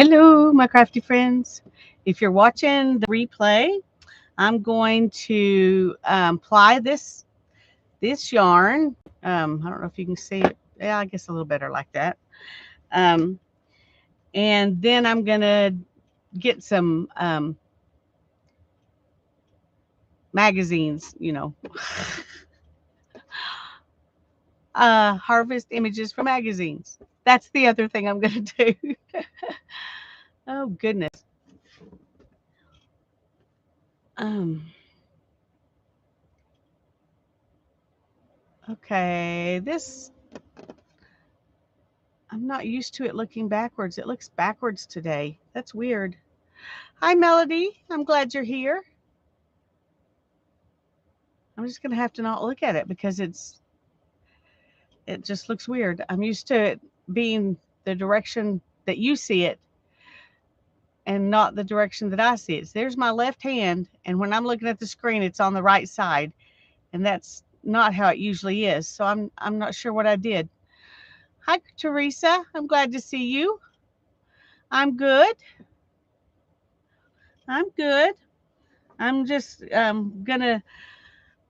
Hello, my crafty friends. If you're watching the replay, I'm going to ply this yarn. I don't know if you can see it. Yeah, I guess a little better like that. Um, and then I'm gonna get some magazines. Harvest images from magazines. That's the other thing I'm gonna do. Oh goodness. Um, okay, this I'm not used to it looking backwards. It looks backwards today. That's weird. Hi, Melody. I'm glad you're here. I'm just going to have to not look at it because it just looks weird. I'm used to it being the direction that you see it and not the direction that I see it. So there's my left hand, and when I'm looking at the screen, it's on the right side, and that's not how it usually is. So I'm not sure what I did. Hi, Teresa. I'm glad to see you. I'm good. I'm good. I'm just gonna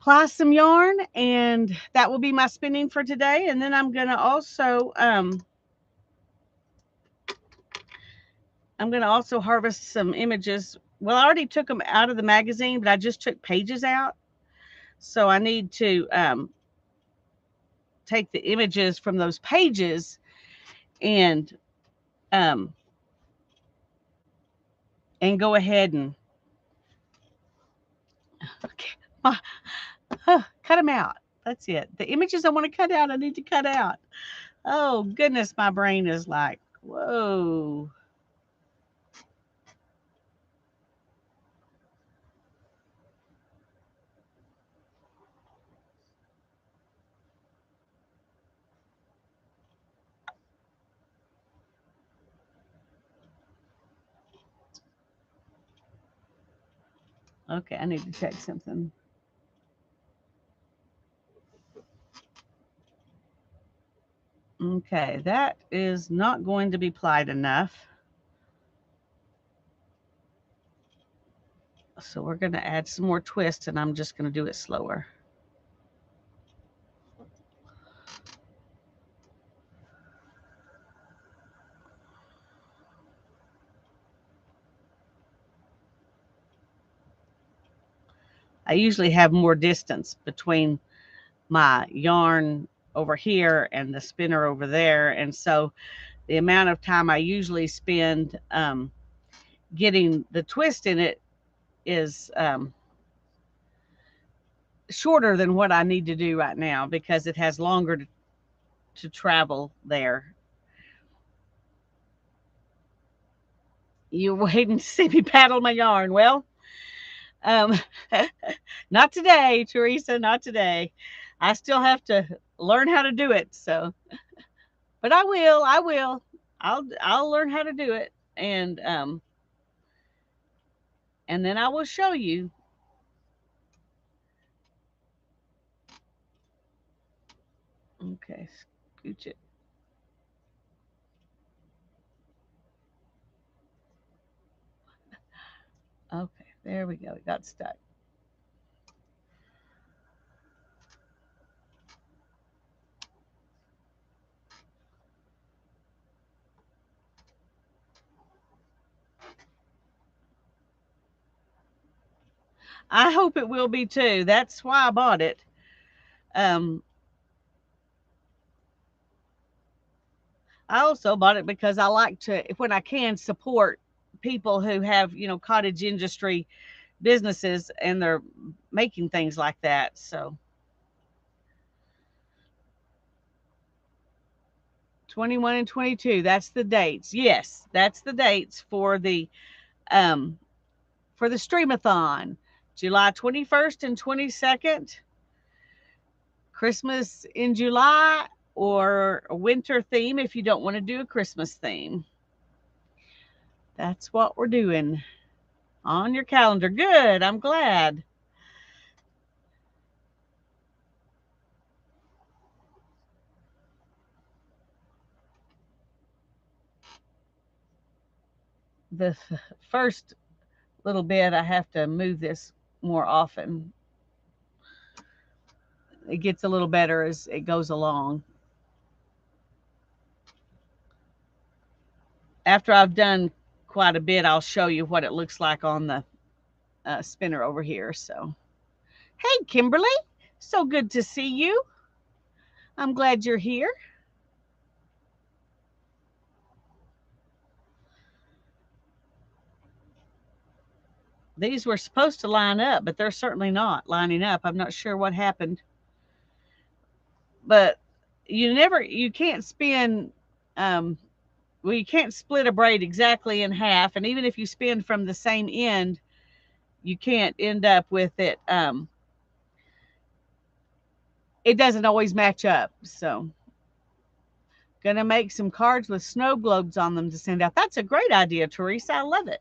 ply some yarn, and that will be my spinning for today. And then I'm gonna also harvest some images. Well, I already took them out of the magazine, but I just took pages out, so I need to take the images from those pages and um, go ahead and okay, cut them out. That's it. The images I want to cut out, I need to cut out. Oh goodness, my brain is like, whoa. Okay, I need to check something. Okay, that is not going to be plied enough. So we're going to add some more twist, and I'm just going to do it slower. I usually have more distance between my yarn over here and the spinner over there. And so the amount of time I usually spend getting the twist in it is shorter than what I need to do right now because it has longer to travel there. You're waiting to see me paddle my yarn. Well, um, not today, Teresa, not today. I still have to learn how to do it. So, but I will. I will. I'll learn how to do it, and then I will show you. Okay, scooch it. Okay, there we go. It got stuck. I hope it will be too. That's why I bought it. Um, I also bought it because I like to, when I can, support people who have, cottage industry businesses and they're making things like that. So 21 and 22, that's the dates. Yes, that's the dates um for the streamathon. July 21st and 22nd, Christmas in July, or a winter theme if you don't want to do a Christmas theme. That's what we're doing on your calendar. Good. I'm glad. The first little bit, I have to move this more often. It gets a little better as it goes along. After I've done quite a bit, I'll show you what it looks like on the spinner over here. So, hey, Kimberly, so good to see you. I'm glad you're here. These were supposed to line up, but they're certainly not lining up. I'm not sure what happened, but you can't spin, um, well, you can't split a braid exactly in half. And even if you spin from the same end, you can't end up with it. It doesn't always match up. So, gonna make some cards with snow globes on them to send out. That's a great idea, Teresa. I love it.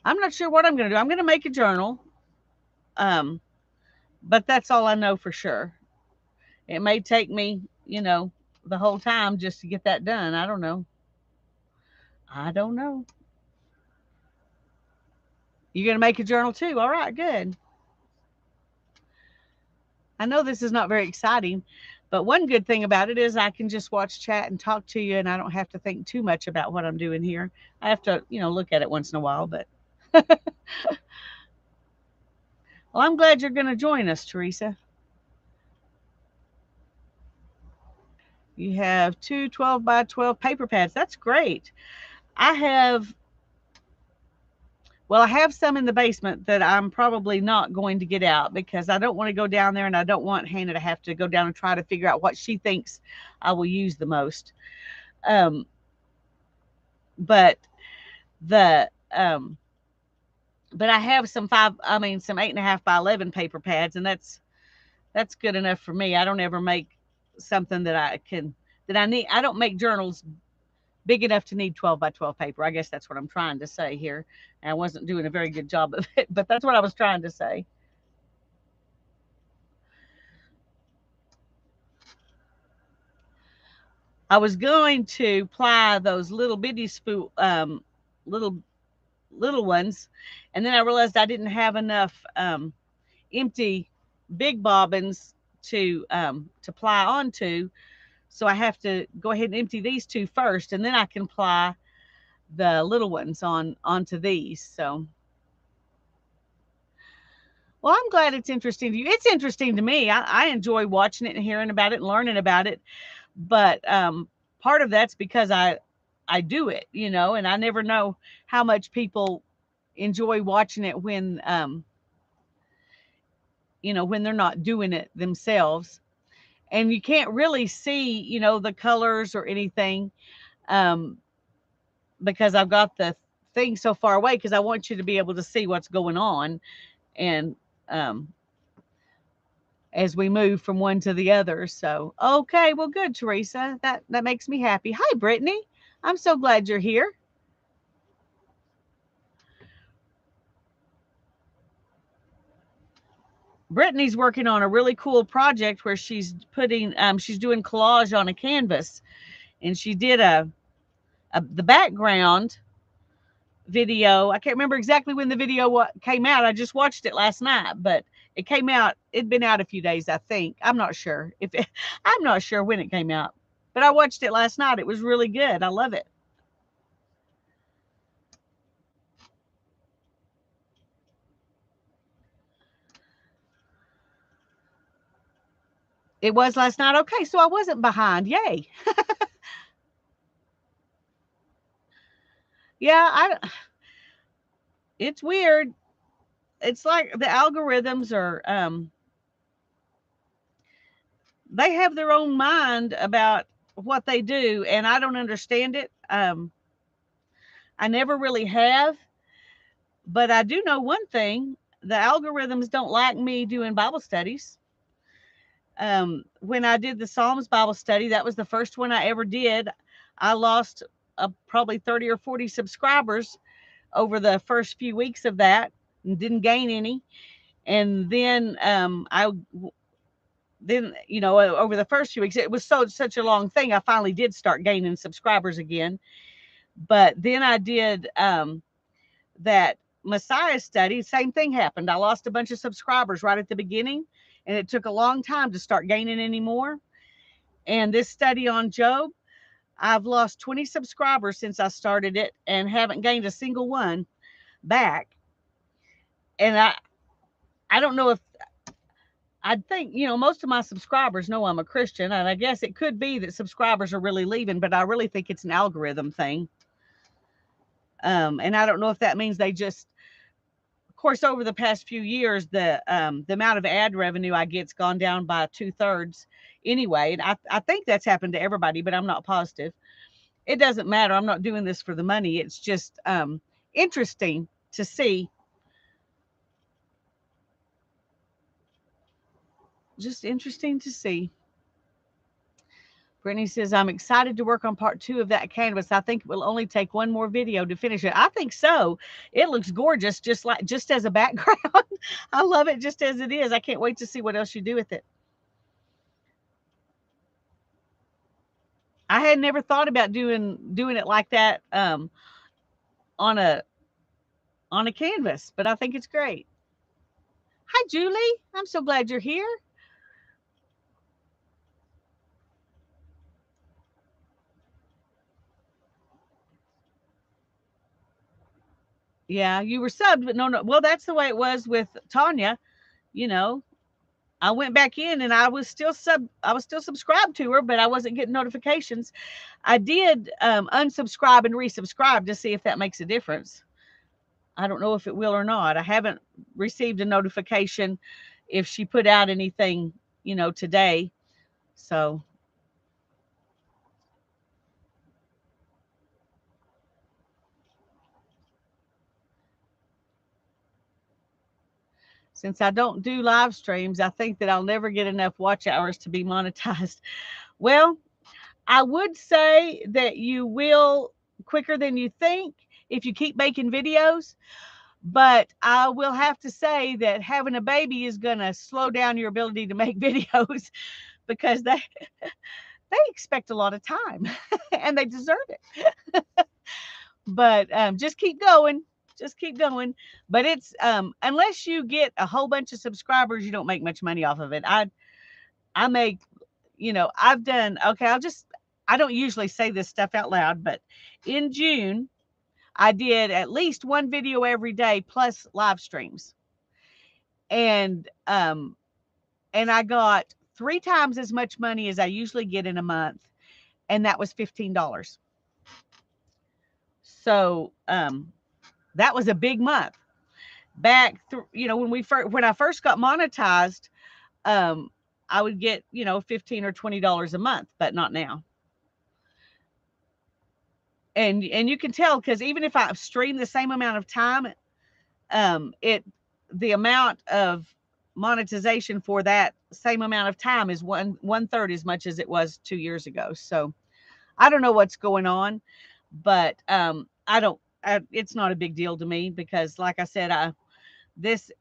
I'm not sure what I'm gonna do. I'm gonna make a journal, um, but that's all I know for sure. It may take me, the whole time just to get that done. I don't know. I don't know. You're gonna make a journal too. All right, good. I know this is not very exciting, but one good thing about it is I can just watch chat and talk to you, and I don't have to think too much about what I'm doing here. I have to, look at it once in a while, but well, I'm glad you're going to join us, Teresa. You have two 12 by 12 paper pads. That's great. I have, well, I have some in the basement that I'm probably not going to get out because I don't want to go down there and I don't want Hannah to have to go down and try to figure out what she thinks I will use the most. Um, but the, but I have some 8.5 by 11 paper pads, and that's good enough for me. I don't ever make something that I need. I don't make journals big enough to need 12 by 12 paper. I guess that's what I'm trying to say here. And I wasn't doing a very good job of it, but that's what I was trying to say. I was going to ply those little bitty little little ones, and then I realized I didn't have enough empty big bobbins to ply onto, so I have to go ahead and empty these two first, and then I can ply the little ones onto these. So, well, I'm glad it's interesting to you. It's interesting to me. I enjoy watching it and hearing about it and learning about it. But part of that's because I do it, and I never know how much people enjoy watching it when they're not doing it themselves. And you can't really see, the colors or anything, um, because I've got the thing so far away because I want you to be able to see what's going on. And um, as we move from one to the other. So, okay, well, good, Teresa. That makes me happy. Hi, Brittany. I'm so glad you're here. Brittany's working on a really cool project where she's doing collage on a canvas, and she did the background video. I can't remember exactly when the video came out. I just watched it last night, but it came out. It'd been out a few days, I think. I'm not sure I'm not sure when it came out, but I watched it last night. It was really good. I love it. It was last night. Okay, so I wasn't behind. Yay. Yeah, it's weird. It's like the algorithms are they have their own mind about what they do, and I don't understand it. I never really have, but I do know one thing: the algorithms don't like me doing Bible studies. When I did the Psalms Bible study, that was the first one I ever did. I lost probably 30 or 40 subscribers over the first few weeks of that and didn't gain any. And then then, over the first few weeks, it was such a long thing. I finally did start gaining subscribers again. But then I did that Messiah study. Same thing happened. I lost a bunch of subscribers right at the beginning, and it took a long time to start gaining any more. And this study on Job, I've lost 20 subscribers since I started it and haven't gained a single one back. And I don't know if I think, most of my subscribers know I'm a Christian, and I guess it could be that subscribers are really leaving, but I really think it's an algorithm thing. And I don't know if that means they just, of course, over the past few years, the amount of ad revenue I get's gone down by 2/3 anyway. And I think that's happened to everybody, but I'm not positive. It doesn't matter. I'm not doing this for the money. It's just interesting to see. Just interesting to see. Brittany says, I'm excited to work on part 2 of that canvas. I think it will only take one more video to finish it. I think so. It looks gorgeous, just as a background. I love it just as it is. I can't wait to see what else you do with it. I had never thought about doing it like that on a canvas, but I think it's great. Hi, Julie. I'm so glad you're here. Yeah, you were subbed, but no. Well, that's the way it was with Tanya. You know, I went back in and I was still subscribed to her, but I wasn't getting notifications. I did unsubscribe and resubscribe to see if that makes a difference. I don't know if it will or not. I haven't received a notification if she put out anything, today. So since I don't do live streams, I think that I'll never get enough watch hours to be monetized. Well, I would say that you will quicker than you think if you keep making videos. But I will have to say that having a baby is going to slow down your ability to make videos because they expect a lot of time and they deserve it. But just keep going. Just keep going. But it's unless you get a whole bunch of subscribers, you don't make much money off of it. I make, I've done okay. I don't usually say this stuff out loud, but in June I did at least one video every day plus live streams. And I got 3 times as much money as I usually get in a month, and that was $15. So that was a big month. Back through, when I first got monetized, I would get, $15 or $20 a month, but not now. And you can tell because even if I stream the same amount of time, the amount of monetization for that same amount of time is one third as much as it was 2 years ago. So I don't know what's going on, but it's not a big deal to me because, like I said,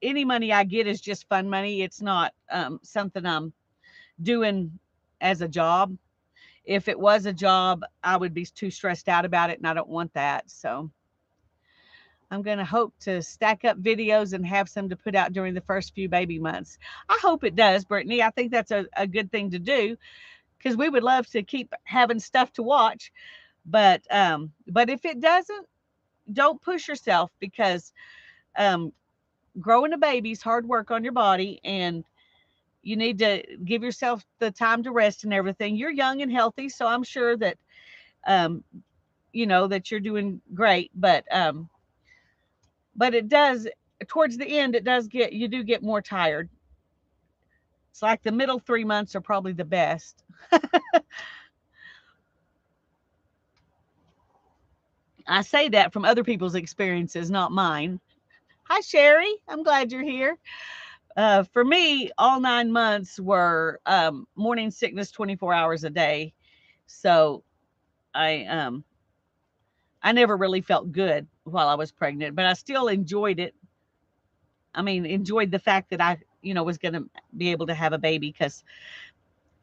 any money I get is just fun money. It's not something I'm doing as a job. If it was a job, I would be too stressed out about it, and I don't want that. So I'm going to hope to stack up videos and have some to put out during the first few baby months. I hope it does, Brittany. I think that's a good thing to do because we would love to keep having stuff to watch. But if it doesn't, don't push yourself because growing a baby is hard work on your body, and you need to give yourself the time to rest and everything. You're young and healthy, so I'm sure that that you're doing great. But it does, towards the end, you do get more tired. It's like the middle 3 months are probably the best. I say that from other people's experiences, not mine. Hi, Sherry. I'm glad you're here. For me, all 9 months were morning sickness 24 hours a day. So I never really felt good while I was pregnant, but I still enjoyed it. I mean, enjoyed the fact that was going to be able to have a baby, because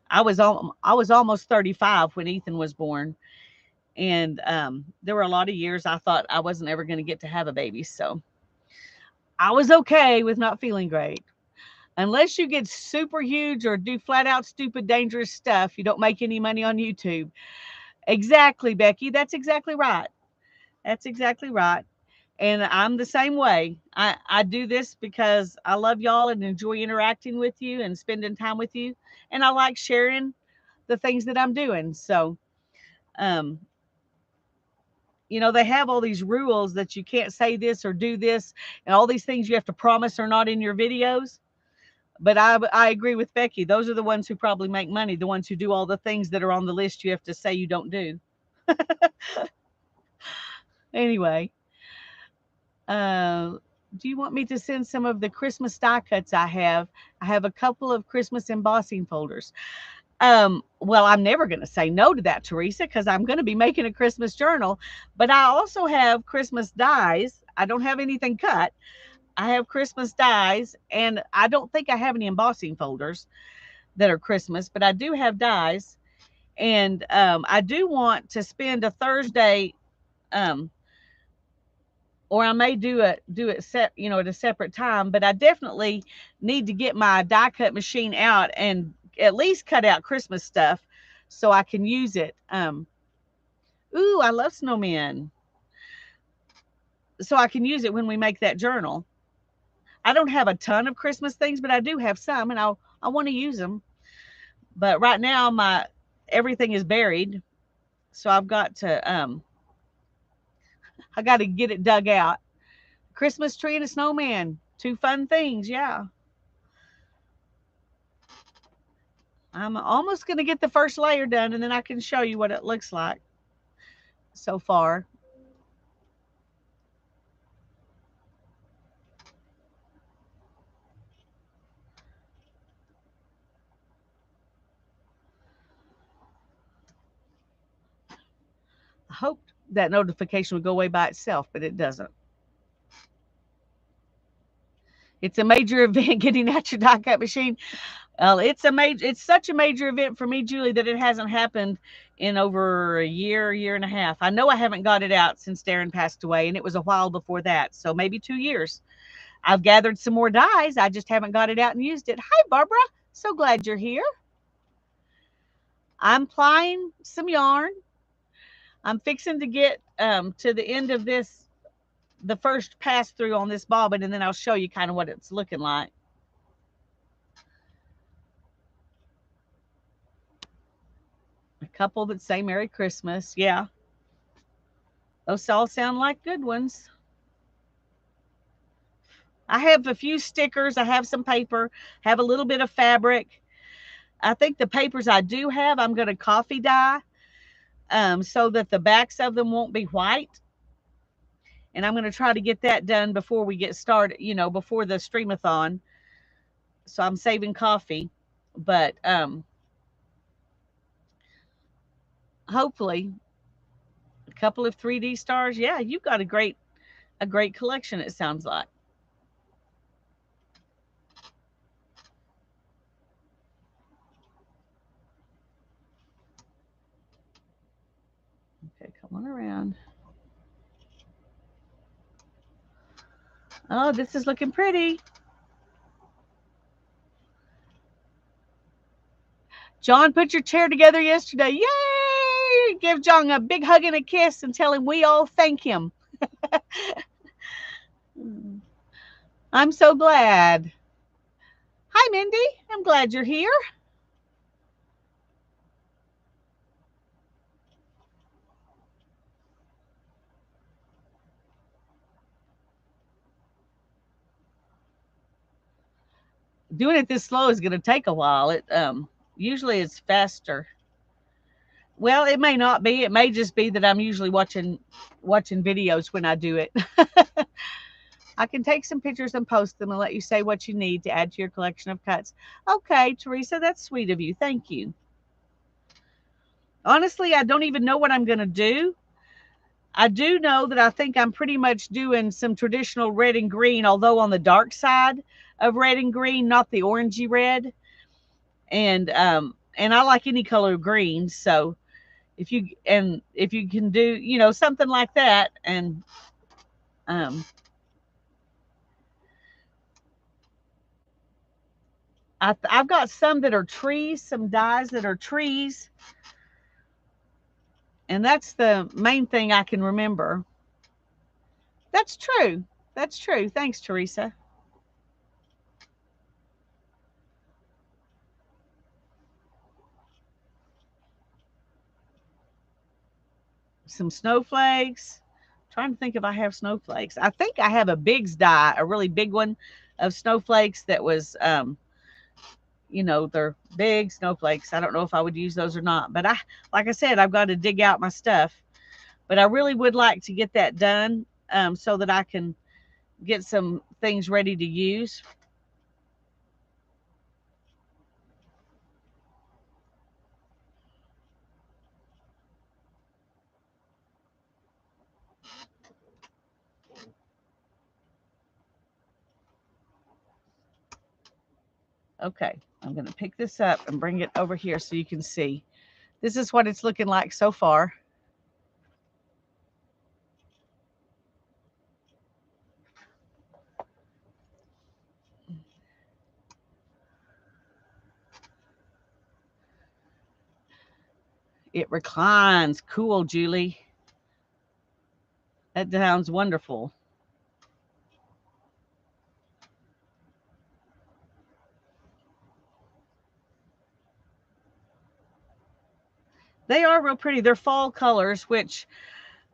I was almost 35 when Ethan was born, and there were a lot of years I thought I wasn't ever going to get to have a baby, so I was okay with not feeling great. Unless you get super huge or do flat out stupid dangerous stuff, you don't make any money on YouTube. Exactly, Becky. That's exactly right. That's exactly right. And I'm the same way. I do this because I love y'all and enjoy interacting with you and spending time with you. And I like sharing the things that I'm doing. So, um, they have all these rules that you can't say this or do this, and all these things you have to promise are not in your videos. But I agree with Becky. Those are the ones who probably make money, the ones who do all the things that are on the list you have to say you don't do. Anyway, uh, do you want me to send some of the Christmas die cuts I have? I have a couple of Christmas embossing folders. Well, I'm never going to say no to that, Teresa, because I'm going to be making a Christmas journal. But I also have Christmas dies. I don't have anything cut. I have Christmas dies, and I don't think I have any embossing folders that are Christmas, but I do have dies. And I do want to spend a Thursday, um, or I may do it at a separate time. But I definitely need to get my die cut machine out and at least cut out Christmas stuff so I can use it. Ooh, I love snowmen. So I can use it when we make that journal. I don't have a ton of Christmas things, but I do have some, and I want to use them. But right now my everything is buried, so I got to get it dug out. Christmas tree and a snowman, two fun things, yeah. I'm almost going to get the first layer done, and then I can show you what it looks like so far. I hoped that notification would go away by itself, but it doesn't. It's a major event getting out your die cut machine. Well, it's such a major event for me, Julie, that it hasn't happened in over a year and a half. I know I haven't got it out since Darren passed away, and it was a while before that, so maybe 2 years. I've gathered some more dies. I just haven't got it out and used it. Hi, Barbara. So glad you're here. I'm plying some yarn. I'm fixing to get to the end of the first pass through on this bobbin, and then I'll show you kind of what it's looking like. A couple that say Merry Christmas. Yeah. Those all sound like good ones. I have a few stickers. I have some paper, have a little bit of fabric. I think the papers I do have, I'm going to coffee dye so that the backs of them won't be white. And I'm going to try to get that done before we get started, before the streamathon. So I'm saving coffee. But hopefully a couple of 3D stars. Yeah, you've got a great collection, it sounds like. Okay, come on around. Oh, this is looking pretty. John put your chair together yesterday. Yay! Give John a big hug and a kiss and tell him we all thank him. I'm so glad. Hi, Mindy. I'm glad you're here. Doing it this slow is going to take a while. It usually it's faster. Well, it may not be. It may just be that I'm usually watching videos when I do it. I can take some pictures and post them and let you say what you need to add to your collection of cuts. Okay, Teresa, that's sweet of you. Thank you. Honestly, I don't even know what I'm going to do. I do know that I think I'm pretty much doing some traditional red and green, although on the dark side. of red and green, not the orangey red. And I like any color of green. So if you can do, something like that, and um, I've got some that are trees, some dyes that are trees, and that's the main thing I can remember. That's true. That's true. Thanks, Teresa. Some snowflakes. Trying to think if I have snowflakes. I think I have a Biggs dye, a really big one of snowflakes that was, they're big snowflakes. I don't know if I would use those or not, but like I said, I've got to dig out my stuff. But I really would like to get that done, so that I can get some things ready to use. Okay, I'm going to pick this up and bring it over here so you can see. This is what it's looking like so far. It reclines. Cool, Julie. That sounds wonderful. They are real pretty. They're fall colors, which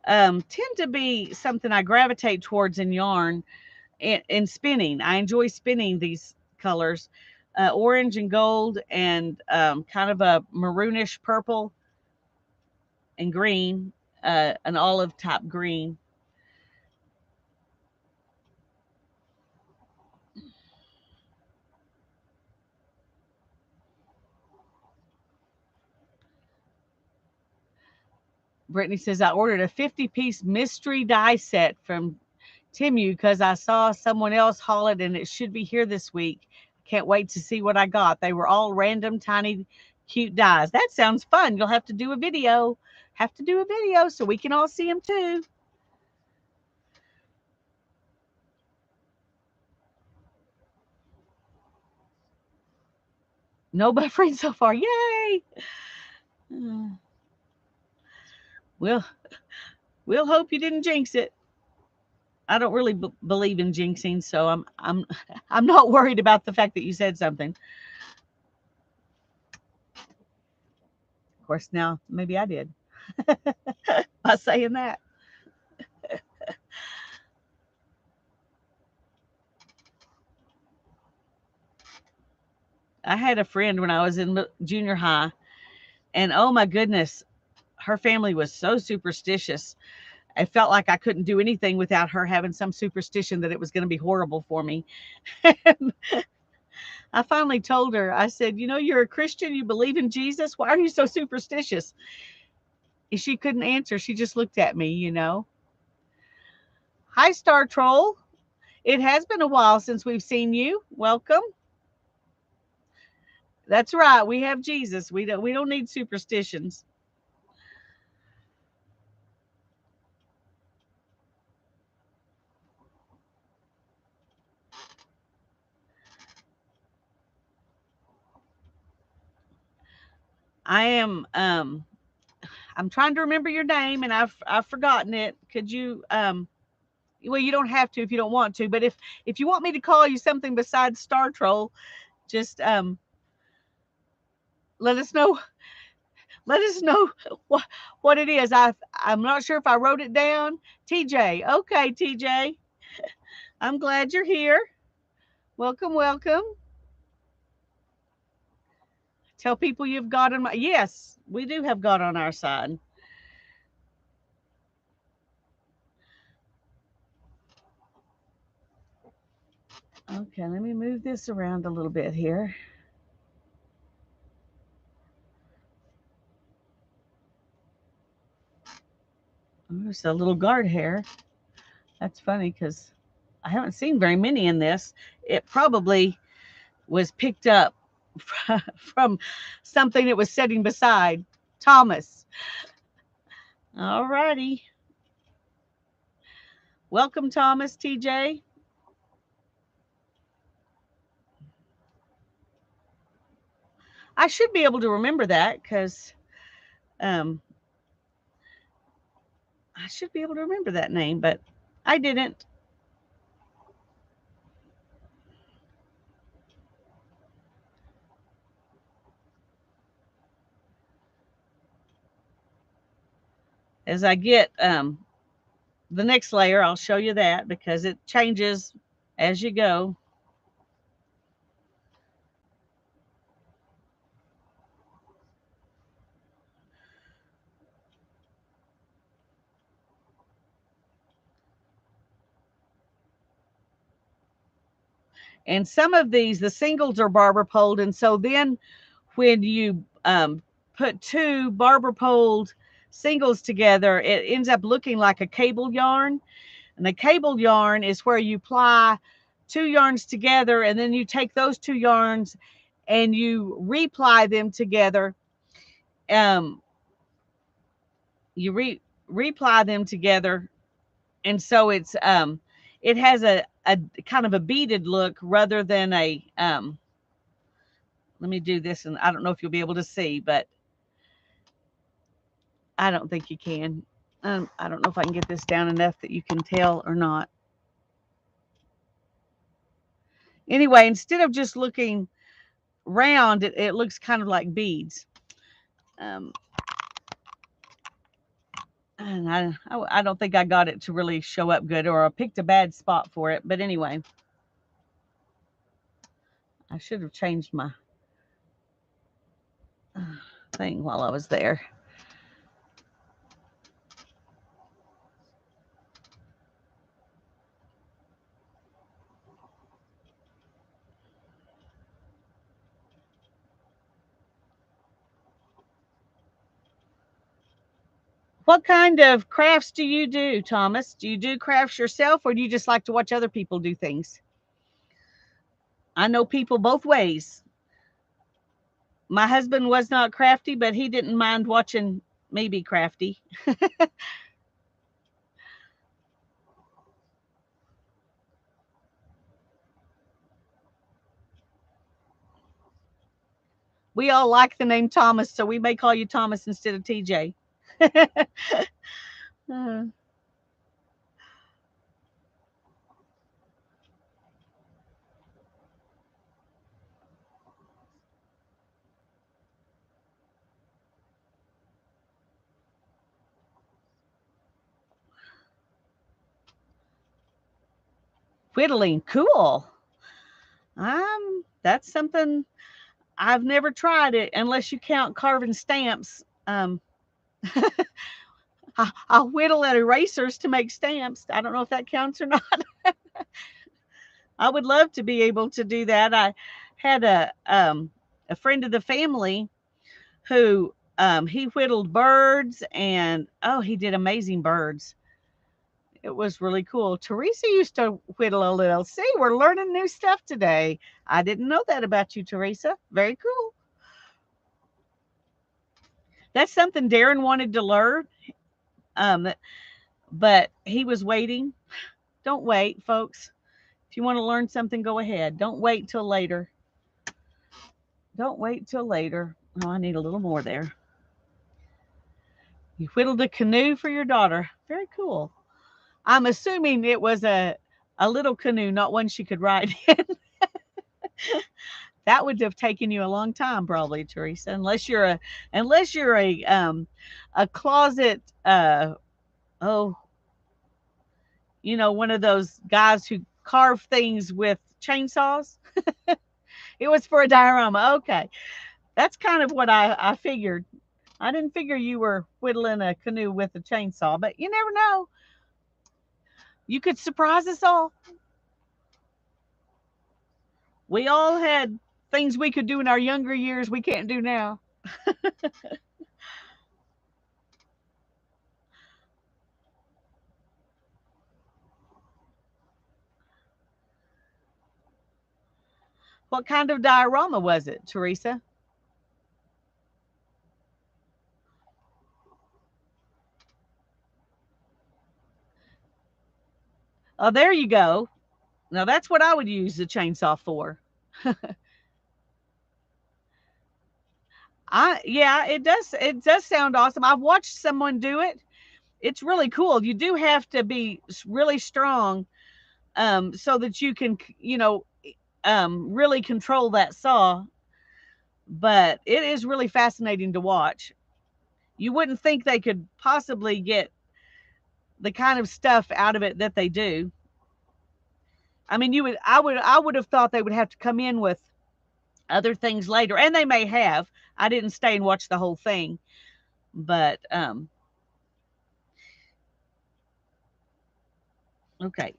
tend to be something I gravitate towards in yarn and spinning. I enjoy spinning these colors, orange and gold, and kind of a maroonish purple and green, an olive type green. Brittany says, I ordered a 50-piece mystery die set from Timu because I saw someone else haul it and it should be here this week. Can't wait to see what I got. They were all random, tiny, cute dies. That sounds fun. You'll have to do a video. Have to do a video so we can all see them too. No buffering so far. Yay! Uh, We'll we'll hope you didn't jinx it. I don't really believe in jinxing, so I'm not worried about the fact that you said something. Of course, now maybe I did by saying that. I had a friend when I was in junior high, and oh my goodness, her family was so superstitious. I felt like I couldn't do anything without her having some superstition that it was going to be horrible for me. I finally told her, I said, you're a Christian, you believe in Jesus. Why are you so superstitious? And she couldn't answer. She just looked at me. Hi, Star Troll. It has been a while since we've seen you. Welcome. That's right. We have Jesus. We don't need superstitions. I am I'm trying to remember your name and I've forgotten it. Could you well, you don't have to if you don't want to, but if you want me to call you something besides Star Troll, just let us know. Let us know what it is. I'm not sure if I wrote it down. TJ. Okay, TJ. I'm glad you're here. Welcome, welcome. Tell people you've got on my. Yes, we do have God on our side. Okay, let me move this around a little bit here. There's a little guard hair. That's funny because I haven't seen very many in this. It probably was picked up from something it was sitting beside. Thomas. All righty. Welcome, Thomas, TJ. I should be able to remember that because um, I should be able to remember that name, but I didn't. As I get the next layer, I'll show you that because it changes as you go. And some of these, the singles are barber poled. And so then when you put two barber poled singles together, it ends up looking like a cable yarn. And the cable yarn is where you ply two yarns together and then you take those two yarns and you reply them together. Um, you reply them together, and so it has a kind of a beaded look rather than a let me do this, and I don't know if you'll be able to see, but I don't think you can. I don't know if I can get this down enough that you can tell or not. Anyway, instead of just looking round, it looks kind of like beads. Um, and I don't think I got it to really show up good, or I picked a bad spot for it. But anyway, I should have changed my thing while I was there. What kind of crafts do you do, Thomas? Do you do crafts yourself or do you just like to watch other people do things? I know people both ways. My husband was not crafty, but he didn't mind watching me be crafty. We all like the name Thomas, so we may call you Thomas instead of TJ. Whittling, cool. That's something I've never tried it unless you count carving stamps. I whittle at erasers to make stamps. I don't know if that counts or not. I would love to be able to do that. I had a friend of the family who he whittled birds, and oh, he did amazing birds. It was really cool. Teresa used to whittle a little. See, we're learning new stuff today. I didn't know that about you, Teresa. Very cool. That's something Darren wanted to learn, um, but he was waiting. Don't wait, folks. If you want to learn something, go ahead. Don't wait till later. Don't wait till later. Oh, I need a little more there. You whittled a canoe for your daughter. Very cool. I'm assuming it was a little canoe, not one she could ride in. That would have taken you a long time, probably, Teresa, unless you're a closet oh, one of those guys who carve things with chainsaws. It was for a diorama. Okay, that's kind of what I figured. I didn't figure you were whittling a canoe with a chainsaw, but you never know. You could surprise us all. We all had things we could do in our younger years we can't do now. What kind of diorama was it, Teresa? Oh, there you go. Now that's what I would use the chainsaw for. Yeah, it does sound awesome. I've watched someone do it. It's really cool. You do have to be really strong, so that you can, really control that saw. But it is really fascinating to watch. You wouldn't think they could possibly get the kind of stuff out of it that they do. I mean, I would have thought they would have to come in with other things later, and they may have. I didn't stay and watch the whole thing, but okay.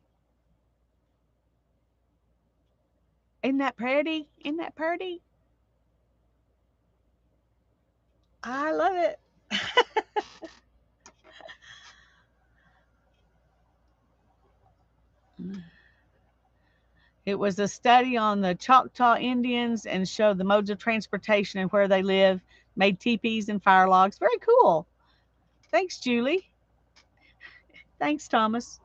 Isn't that pretty? Isn't that pretty? I love it. It was a study on the Choctaw Indians and showed the modes of transportation and where they live, made teepees and fire logs. Very cool. Thanks, Julie. Thanks, Thomas.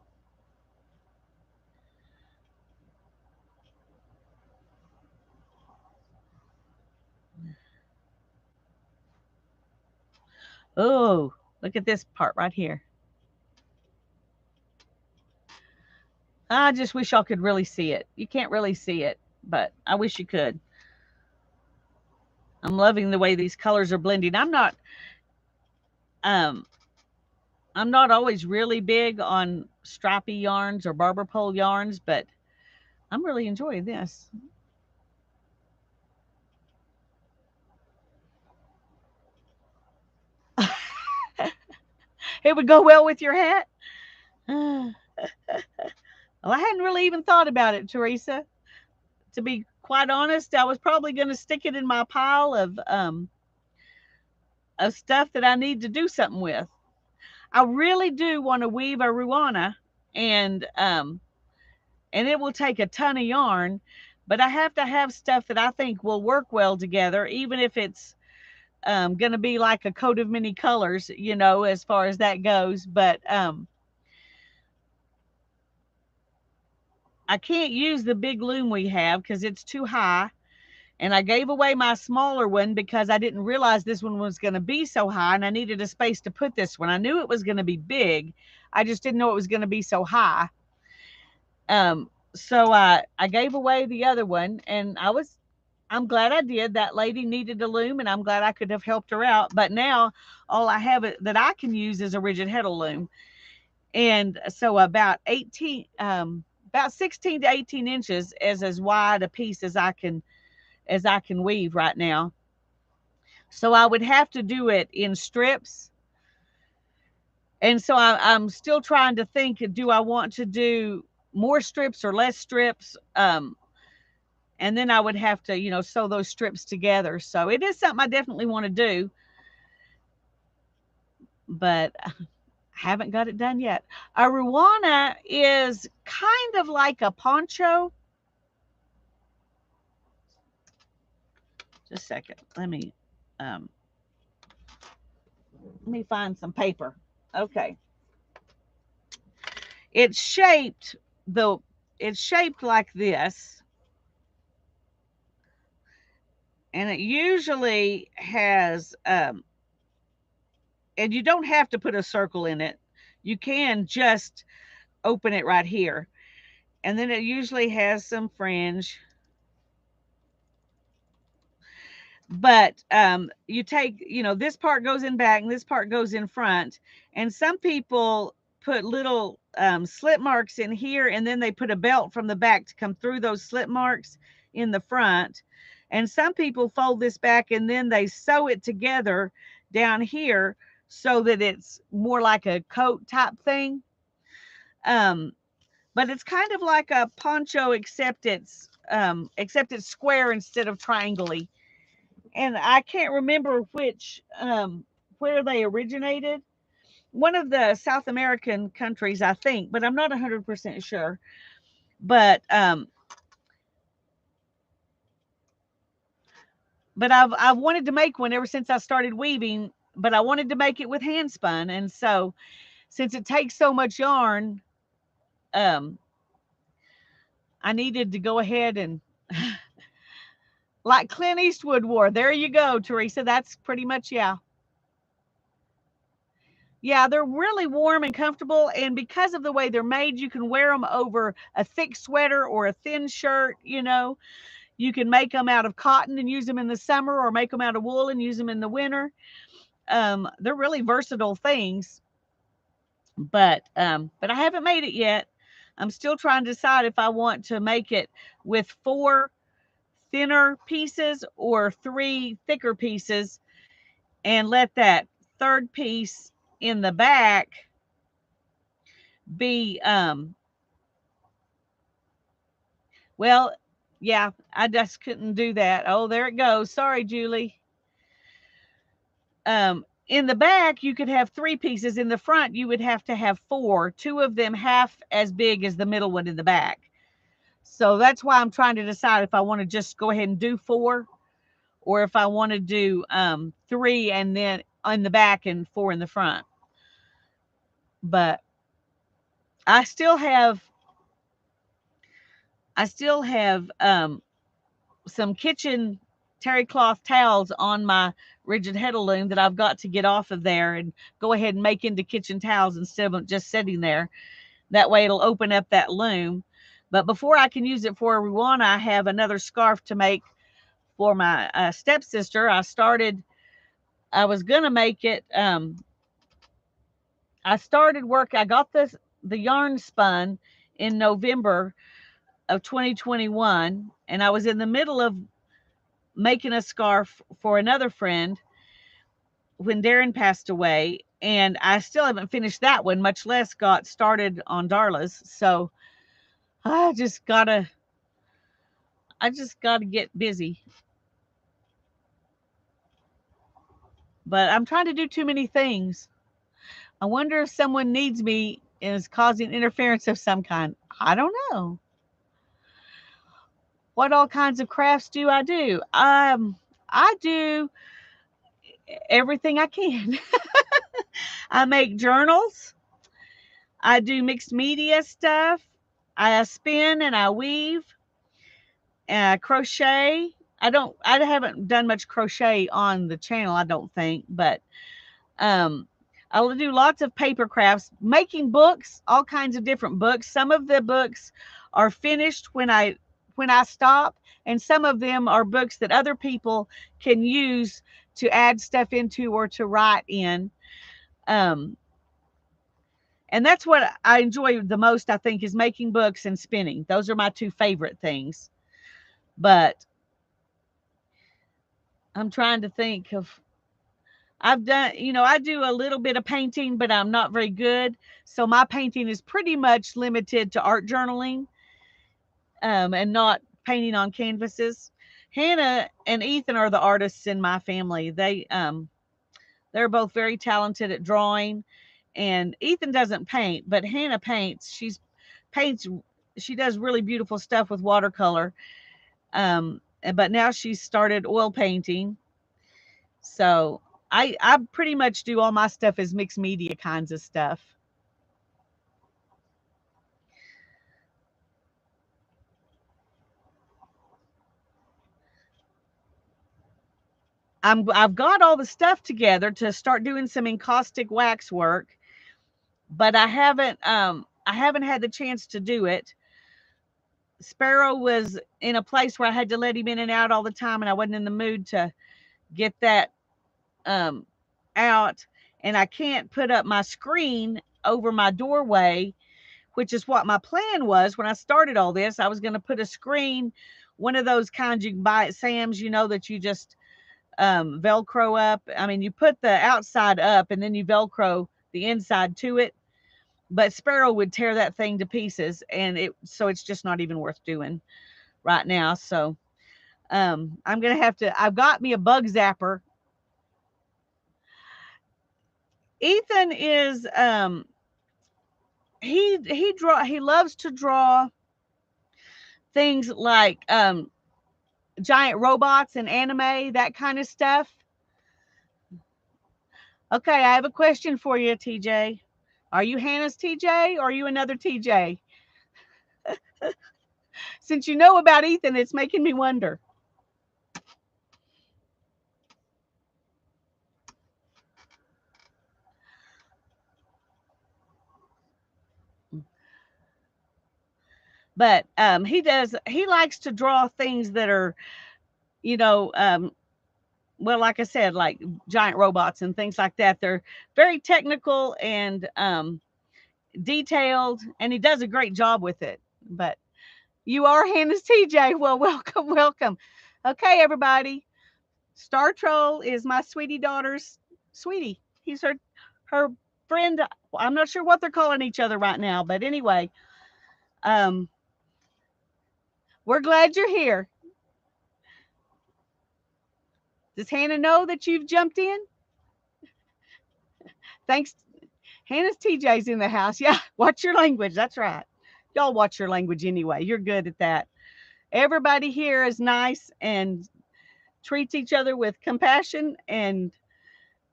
Oh, look at this part right here. I just wish y'all could really see it. You can't really see it, but I wish you could. I'm loving the way these colors are blending. Um I'm not always really big on stripy yarns or barber pole yarns, but I'm really enjoying this. It would go well with your hat. Well, I hadn't really even thought about it, Teresa. To be quite honest, I was probably going to stick it in my pile of stuff that I need to do something with. I really do want to weave a ruana, and and it will take a ton of yarn, but I have to have stuff that I think will work well together, even if it's going to be like a coat of many colors, as far as that goes. But I can't use the big loom we have because it's too high. And I gave away my smaller one because I didn't realize this one was going to be so high, and I needed a space to put this one. I knew it was going to be big. I just didn't know it was going to be so high. So I gave away the other one, and I'm glad I did. That lady needed a loom, and I'm glad I could have helped her out. But now all I have that I can use is a rigid heddle loom, and so about 16 to 18 inches is as wide a piece as I can weave right now. So I would have to do it in strips. And so I'm still trying to think, do I want to do more strips or less strips? And then I would have to, sew those strips together. So it is something I definitely want to do, but I haven't got it done yet. A ruana is kind of like a poncho. Just a second. Um, let me find some paper. Okay. It's shaped the it's shaped like this, and it usually has and you don't have to put a circle in it. You can just open it right here. And then it usually has some fringe. But you take, this part goes in back and this part goes in front. And some people put little slip marks in here, and then they put a belt from the back to come through those slip marks in the front. And some people fold this back and then they sew it together down here so that it's more like a coat type thing. Um, but it's kind of like a poncho, except it's square instead of triangle-y. And I can't remember where they originated. One of the South American countries, I think, but I'm not 100% sure. But but I've wanted to make one ever since I started weaving, but I wanted to make it with hand spun. And so since it takes so much yarn, um, I needed to go ahead and like Clint Eastwood wore. There you go, Teresa. That's pretty much, yeah. Yeah, they're really warm and comfortable. And because of the way they're made, you can wear them over a thick sweater or a thin shirt. You know, you can make them out of cotton and use them in the summer, or make them out of wool and use them in the winter. They're really versatile things, but I haven't made it yet. I'm still trying to decide if I want to make it with 4 thinner pieces or 3 thicker pieces, and let that third piece in the back be well, yeah, I just couldn't do that. Oh, there it goes. Sorry, Julie. In the back, you could have 3 pieces. In the front, you would have to have 4, 2 of them half as big as the middle one in the back. So that's why I'm trying to decide if I want to just go ahead and do 4, or if I want to do 3 and then on the back and 4 in the front. But I still have some kitchen terry cloth towels on my rigid heddle loom that I've got to get off of there and go ahead and make into kitchen towels instead of just sitting there. That way it'll open up that loom. But before I can use it for Ruana, I have another scarf to make for my stepsister. I was going to make it. I started work. I got the yarn spun in November of 2021, and I was in the middle of making a scarf for another friend when Darren passed away, and I still haven't finished that one, much less got started on Darla's. So I just gotta get busy. But I'm trying to do too many things. I wonder if someone needs me and is causing interference of some kind. I don't know. What all kinds of crafts do I do? I do everything I can. I make journals. I do mixed media stuff. I spin and I weave. Crochet. I haven't done much crochet on the channel, I don't think, but um, I'll do lots of paper crafts, making books, all kinds of different books. Some of the books are finished when I stop, and some of them are books that other people can use to add stuff into or to write in. Um, and that's what I enjoy the most, I think, is making books and spinning. Those are my 2 favorite things. But I'm trying to think of, I've done, I do a little bit of painting, but I'm not very good. So my painting is pretty much limited to art journaling, and not painting on canvases. Hannah and Ethan are the artists in my family. They're both very talented at drawing, and Ethan doesn't paint, but Hannah paints. Paints. She does really beautiful stuff with watercolor. But now she's started oil painting. So I pretty much do all my stuff as mixed media kinds of stuff. I've got all the stuff together to start doing some encaustic wax work, but I haven't had the chance to do it. Sparrow was in a place where I had to let him in and out all the time, and I wasn't in the mood to get that um, out. And I can't put up my screen over my doorway, which is what my plan was when I started all this. I was going to put a screen, one of those kinds you can buy at Sam's, that you just Velcro up. I mean, you put the outside up and then you Velcro the inside to it. But Sparrow would tear that thing to pieces, and it's just not even worth doing right now. So I'm gonna have to. I've got me a bug zapper. Ethan is he loves to draw things like giant robots and anime, that kind of stuff. Okay, I have a question for you, TJ. Are you Hannah's TJ or are you another TJ? Since you know about Ethan, it's making me wonder. But he likes to draw things that are, you know, well, like I said, like giant robots and things like that. They're very technical and detailed, and he does a great job with it. But you are Hannah's TJ. Well, welcome, welcome. Okay, everybody. Star Troll is my sweetie daughter's sweetie. He's her friend. I'm not sure what they're calling each other right now, but anyway, um, we're glad you're here. Does Hannah know that you've jumped in? Thanks. Hannah's TJ's in the house. Yeah, watch your language. That's right. Y'all watch your language anyway. You're good at that. Everybody here is nice and treats each other with compassion and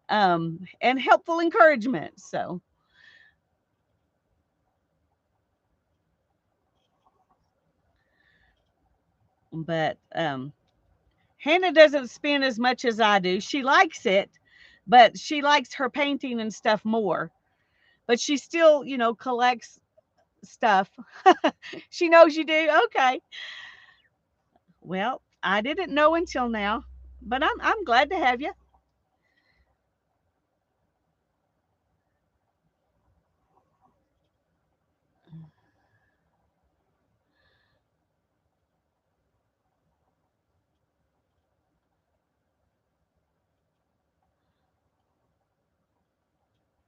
helpful encouragement. So, but Hannah doesn't spin as much as I do. She likes it, but she likes her painting and stuff more. But she still, collects stuff. She knows you do. Okay. Well, I didn't know until now, but I'm glad to have you.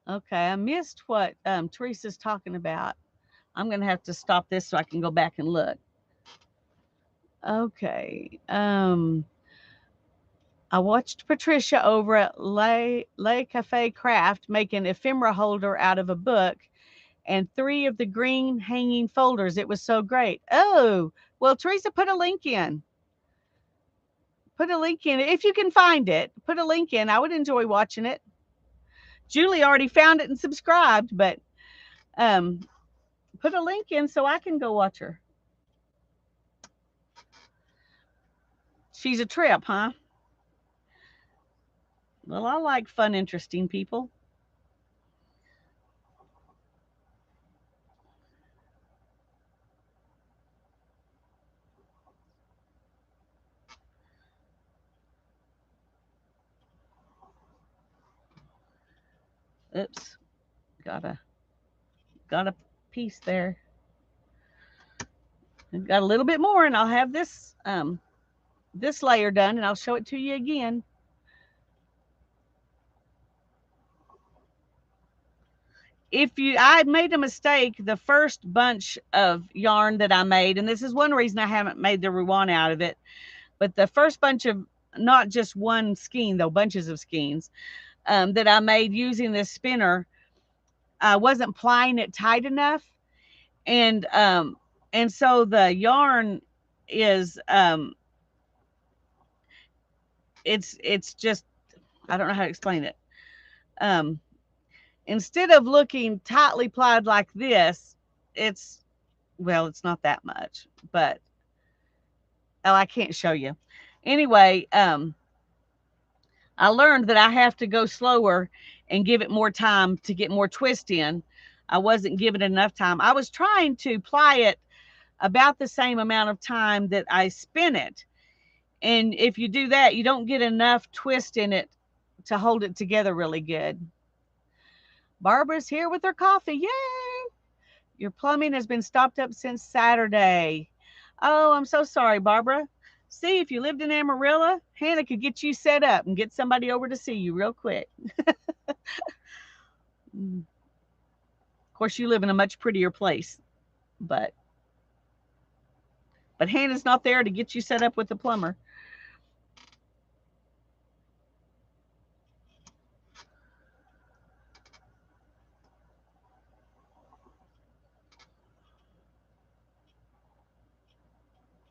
Okay, I missed what Teresa's talking about. I'm gonna have to stop this so I can go back and look. Okay. I watched Patricia over at Le Cafe Craft make an ephemera holder out of a book and three of the green hanging folders. It was so great. Oh, well, Teresa, put a link in. Put a link in. If you can find it, put a link in. I would enjoy watching it. Julie already found it and subscribed, but um, put a link in so I can go watch her. She's a trip, huh? Well, I like fun, interesting people. Oops, got a got a piece there. I've got a little bit more, and I'll have this layer done, and I'll show it to you again. I made a mistake the first bunch of yarn that I made, and this is one reason I haven't made the Ruan out of it. But the first bunch of, not just one skein though, bunches of skeins that I made using this spinner, I wasn't plying it tight enough, and so the yarn is it's just, I don't know how to explain it. Um, Instead of looking tightly plied like this, it's, well, it's not that much, but oh, I can't show you. Anyway, I learned that I have to go slower and give it more time to get more twist in. I wasn't giving it enough time. I was trying to ply it about the same amount of time that I spin it. And if you do that, you don't get enough twist in it to hold it together really good. Barbara's here with her coffee. Yay! Your plumbing has been stopped up since Saturday. Oh, I'm so sorry, Barbara. See, if you lived in Amarillo, Hannah could get you set up and get somebody over to see you real quick. Of course, you live in a much prettier place, but Hannah's not there to get you set up with the plumber.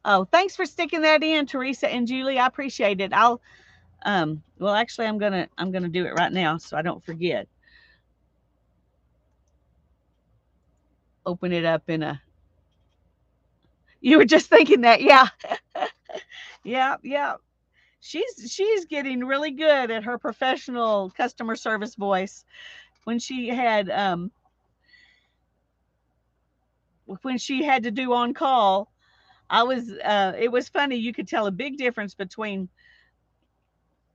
Oh, thanks for sticking that in, Teresa and Julie. I appreciate it. I'll well, actually I'm gonna do it right now so I don't forget. Open it up in a You were just thinking that, yeah. Yeah, yeah. She's getting really good at her professional customer service voice. When she had when she had to do on call, I was it was funny. You could tell a big difference between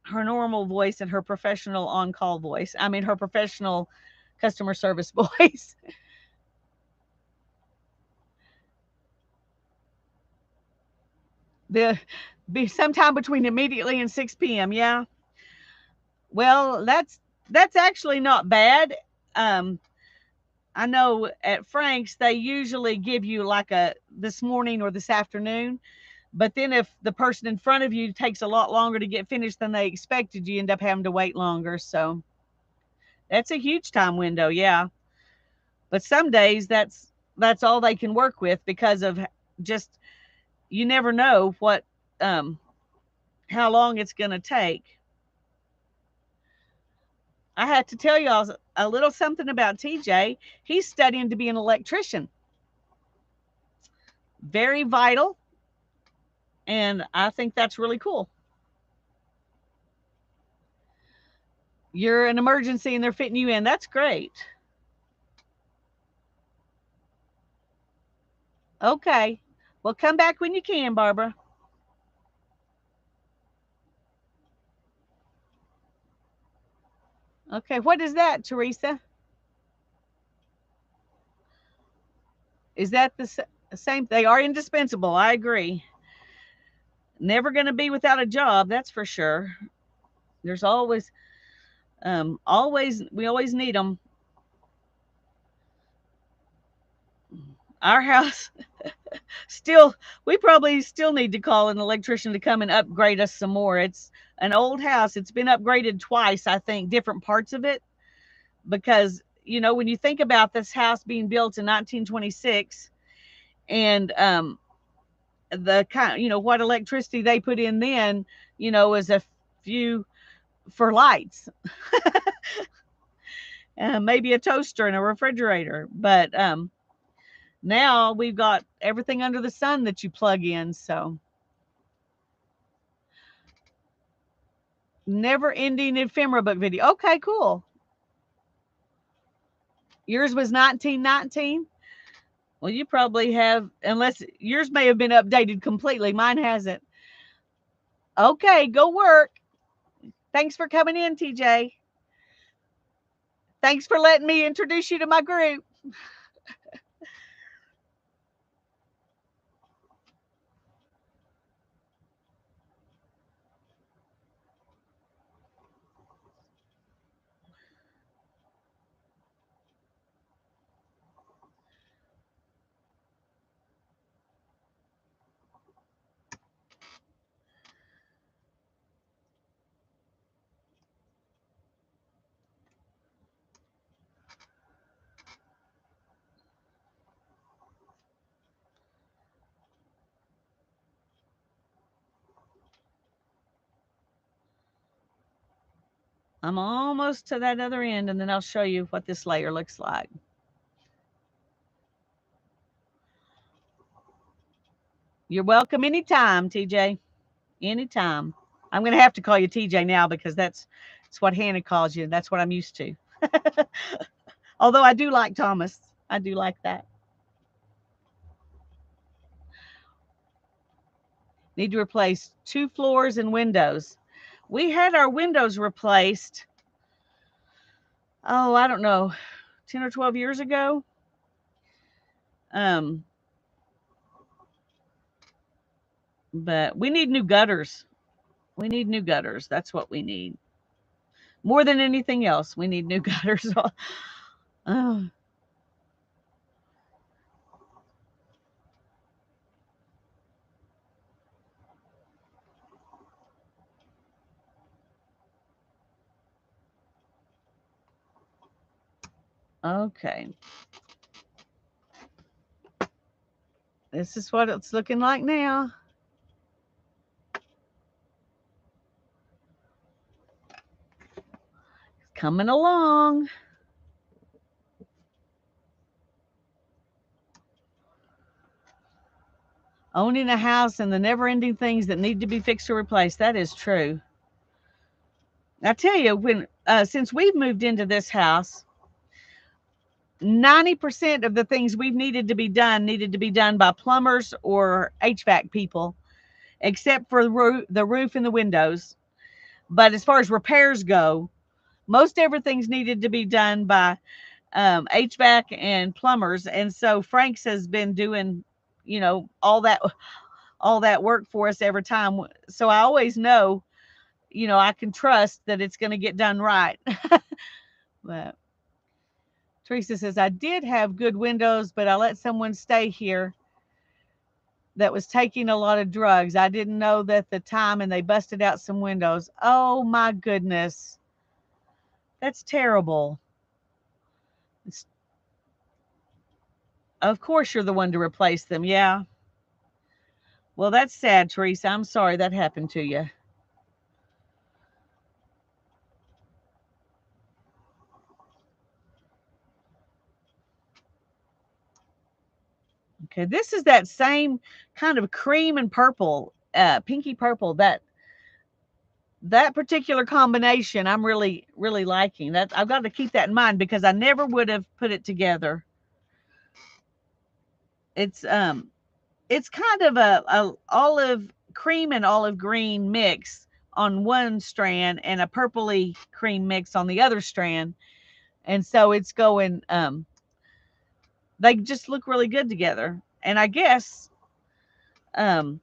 her normal voice and her professional on call voice. I mean, her professional customer service voice. The be sometime between immediately and 6 p.m. Yeah. Well, that's actually not bad. Um, I know at Frank's they usually give you like a this morning or this afternoon. But then if the person in front of you takes a lot longer to get finished than they expected, you end up having to wait longer. So that's a huge time window, yeah. But some days that's all they can work with because of just you never know what um how long it's going to take. I had to tell y'all a little something about TJ. He's studying to be an electrician. Very vital, and I think that's really cool. You're an emergency and they're fitting you in. That's great. Okay. Well, come back when you can, Barbara. Okay. What is that, Teresa? Is that the same? They are indispensable. I agree. Never going to be without a job. That's for sure. There's always, we always need them. Our house still, we probably still need to call an electrician to come and upgrade us some more. It's an old house. It's been upgraded twice, I think, different parts of it. Because, when you think about this house being built in 1926 and the kind, what electricity they put in then, is a few for lights, maybe a toaster and a refrigerator. But now we've got everything under the sun that you plug in. So never ending ephemera book video. Okay, cool. Yours was 1919. Well, you probably have, unless yours may have been updated completely. Mine hasn't. Okay, go work. Thanks for coming in, TJ. Thanks for letting me introduce you to my group. I'm almost to that other end, and then I'll show you what this layer looks like. You're welcome anytime, TJ. Anytime. I'm going to have to call you TJ now because that's what Hannah calls you. That's what I'm used to. Although I do like Thomas. I do like that. Need to replace 2 floors and windows. We had our windows replaced, oh, I don't know, 10 or 12 years ago. Um, but we need new gutters. We need new gutters. That's what we need. More than anything else, we need new gutters. Oh, okay. This is what it's looking like now. coming along. Owning a house and the never ending things that need to be fixed or replaced. That is true. I tell you, when since we've moved into this house, 90% of the things we've needed to be done by plumbers or HVAC people, except for the roof and the windows. But as far as repairs go, most everything's needed to be done by HVAC and plumbers. And so Frank's has been doing, all that work for us every time. So I always know, I can trust that it's going to get done right. But Teresa says, I did have good windows, but I let someone stay here that was taking a lot of drugs. I didn't know that the time and they busted out some windows. Oh my goodness. That's terrible. It's, of course you're the one to replace them. Yeah. Well, that's sad, Teresa. I'm sorry that happened to you. Okay, this is that same kind of cream and purple, pinky purple. That particular combination, I'm really, really liking. That I've got to keep that in mind because I never would have put it together. It's it's kind of a olive cream and olive green mix on one strand and a purpley cream mix on the other strand, and so it's going. They just look really good together, and I guess um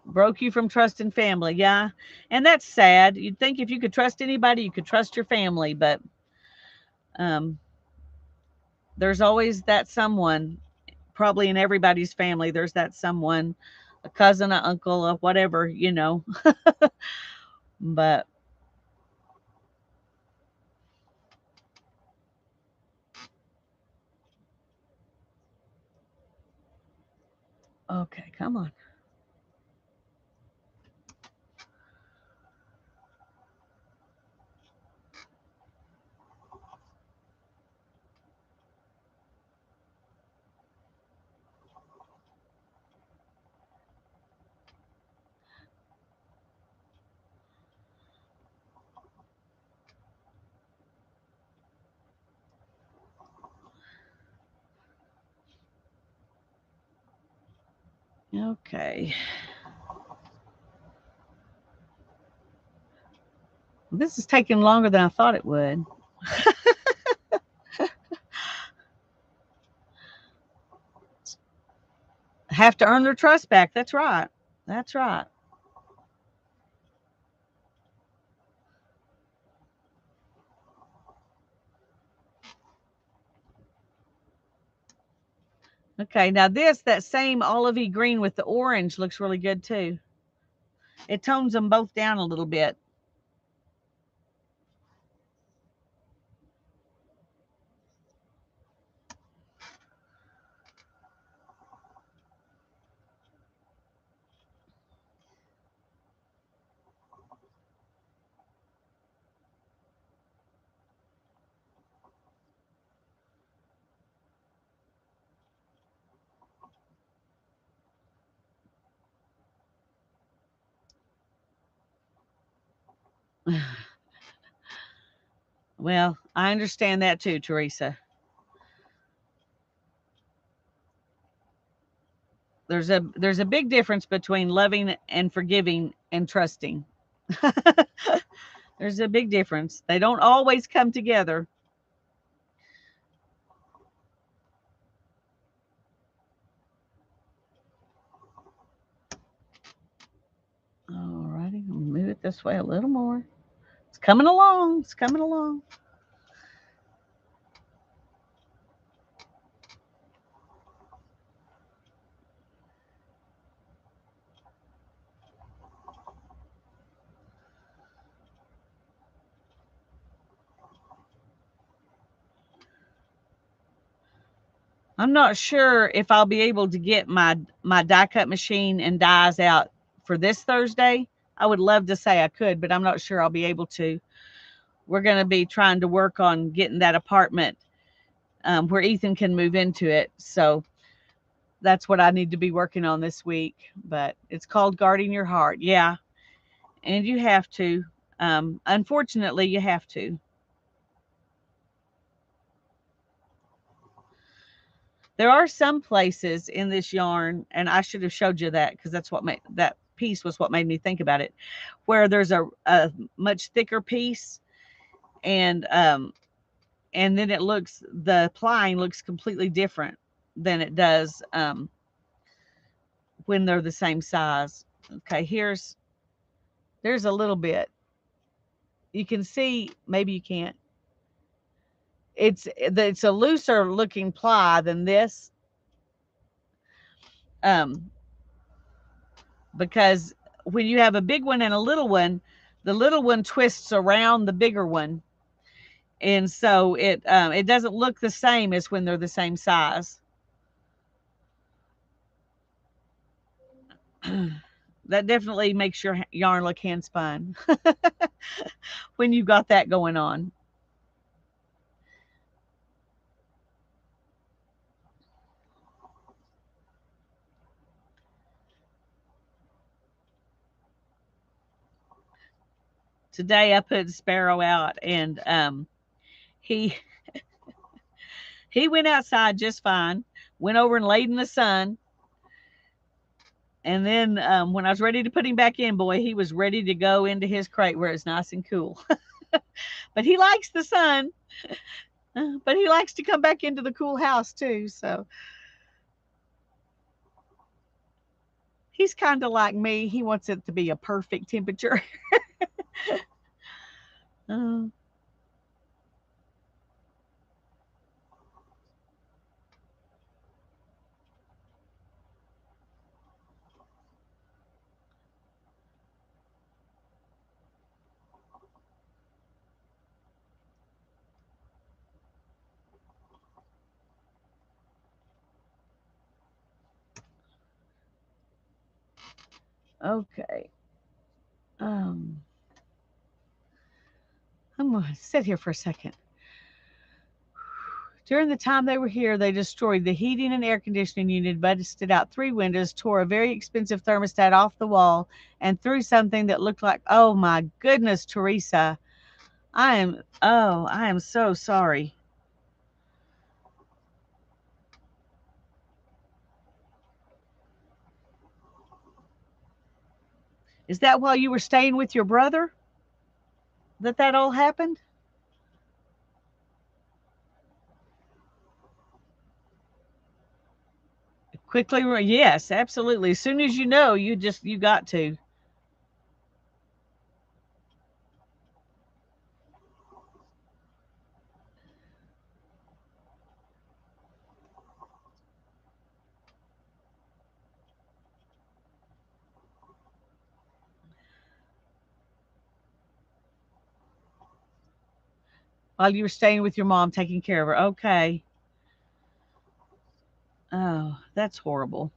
broke you from trusting family. Yeah. And that's sad. You'd think if you could trust anybody, you could trust your family, but um, there's always that someone, probably in everybody's family, there's that someone, a cousin, an uncle, or whatever. But okay, come on. Okay. This is taking longer than I thought it would. Have to earn their trust back. That's right. That's right. Okay, now that same olivey green with the orange looks really good too. It tones them both down a little bit. Well, I understand that too, Teresa. There's a big difference between loving and forgiving and trusting. There's a big difference. They don't always come together. All righty, move it this way a little more. It's coming along. It's coming along. I'm not sure if I'll be able to get my die cut machine and dies out for this Thursday. I would love to say I could, but I'm not sure I'll be able to. We're going to be trying to work on getting that apartment where Ethan can move into it. So that's what I need to be working on this week. But it's called guarding your heart. Yeah, and you have to. Unfortunately, you have to. There are some places in this yarn, and I should have showed you that because that's what made that piece was what made me think about it, where there's a much thicker piece, and and then the plying looks completely different than it does when they're the same size. Okay, there's a little bit. You can see, maybe you can't. It's a looser looking ply than this, um, because when you have a big one and a little one, the little one twists around the bigger one, and so it doesn't look the same as when they're the same size. That definitely makes your yarn look hand spun when you've got that going on. Today I put Sparrow out, and he he went outside just fine. Went over and laid in the sun, and then when I was ready to put him back in, boy, he was ready to go into his crate where it's nice and cool. But he likes the sun, but he likes to come back into the cool house too. So he's kind of like me. He wants it to be a perfect temperature. uh, okay. Um, I'm going to sit here for a second. During the time they were here, they destroyed the heating and air conditioning unit, busted out 3 windows, tore a very expensive thermostat off the wall, and threw something that looked like, oh my goodness, Teresa. I am so sorry. Is that while you were staying with your brother that all happened? Quickly, yes, absolutely. As soon as you know, you got to. While you were staying with your mom, taking care of her. Okay. Oh, that's horrible.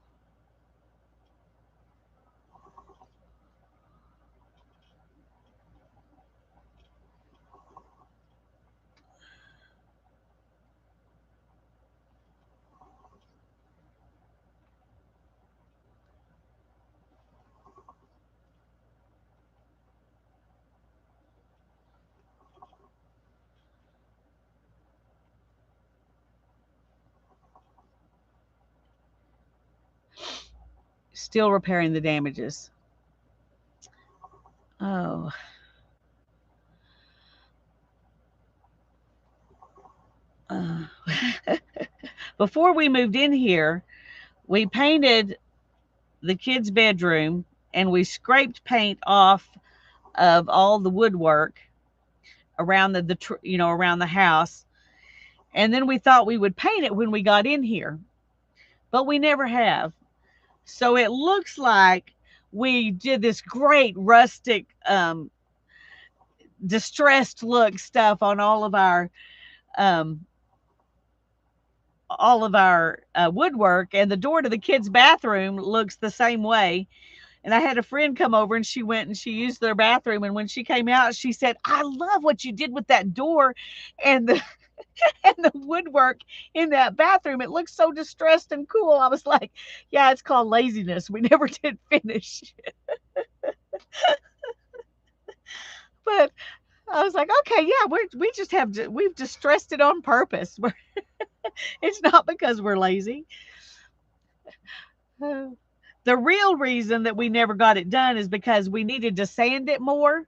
Still repairing the damages. Oh. Uh. Before we moved in here, we painted the kids' bedroom, and we scraped paint off of all the woodwork around around the house. And then we thought we would paint it when we got in here, but we never have. So it looks like we did this great rustic, distressed look stuff on all of our um, all of our woodwork, and the door to the kids' bathroom looks the same way. And I had a friend come over and she went and she used their bathroom. And when she came out, she said, I love what you did with that door and the and the woodwork in that bathroom. It looks so distressed and cool. I was like, yeah, it's called laziness. We never did finish. But I was like, okay, yeah, we just have we've distressed it on purpose. It's not because we're lazy. The real reason that we never got it done is because we needed to sand it more.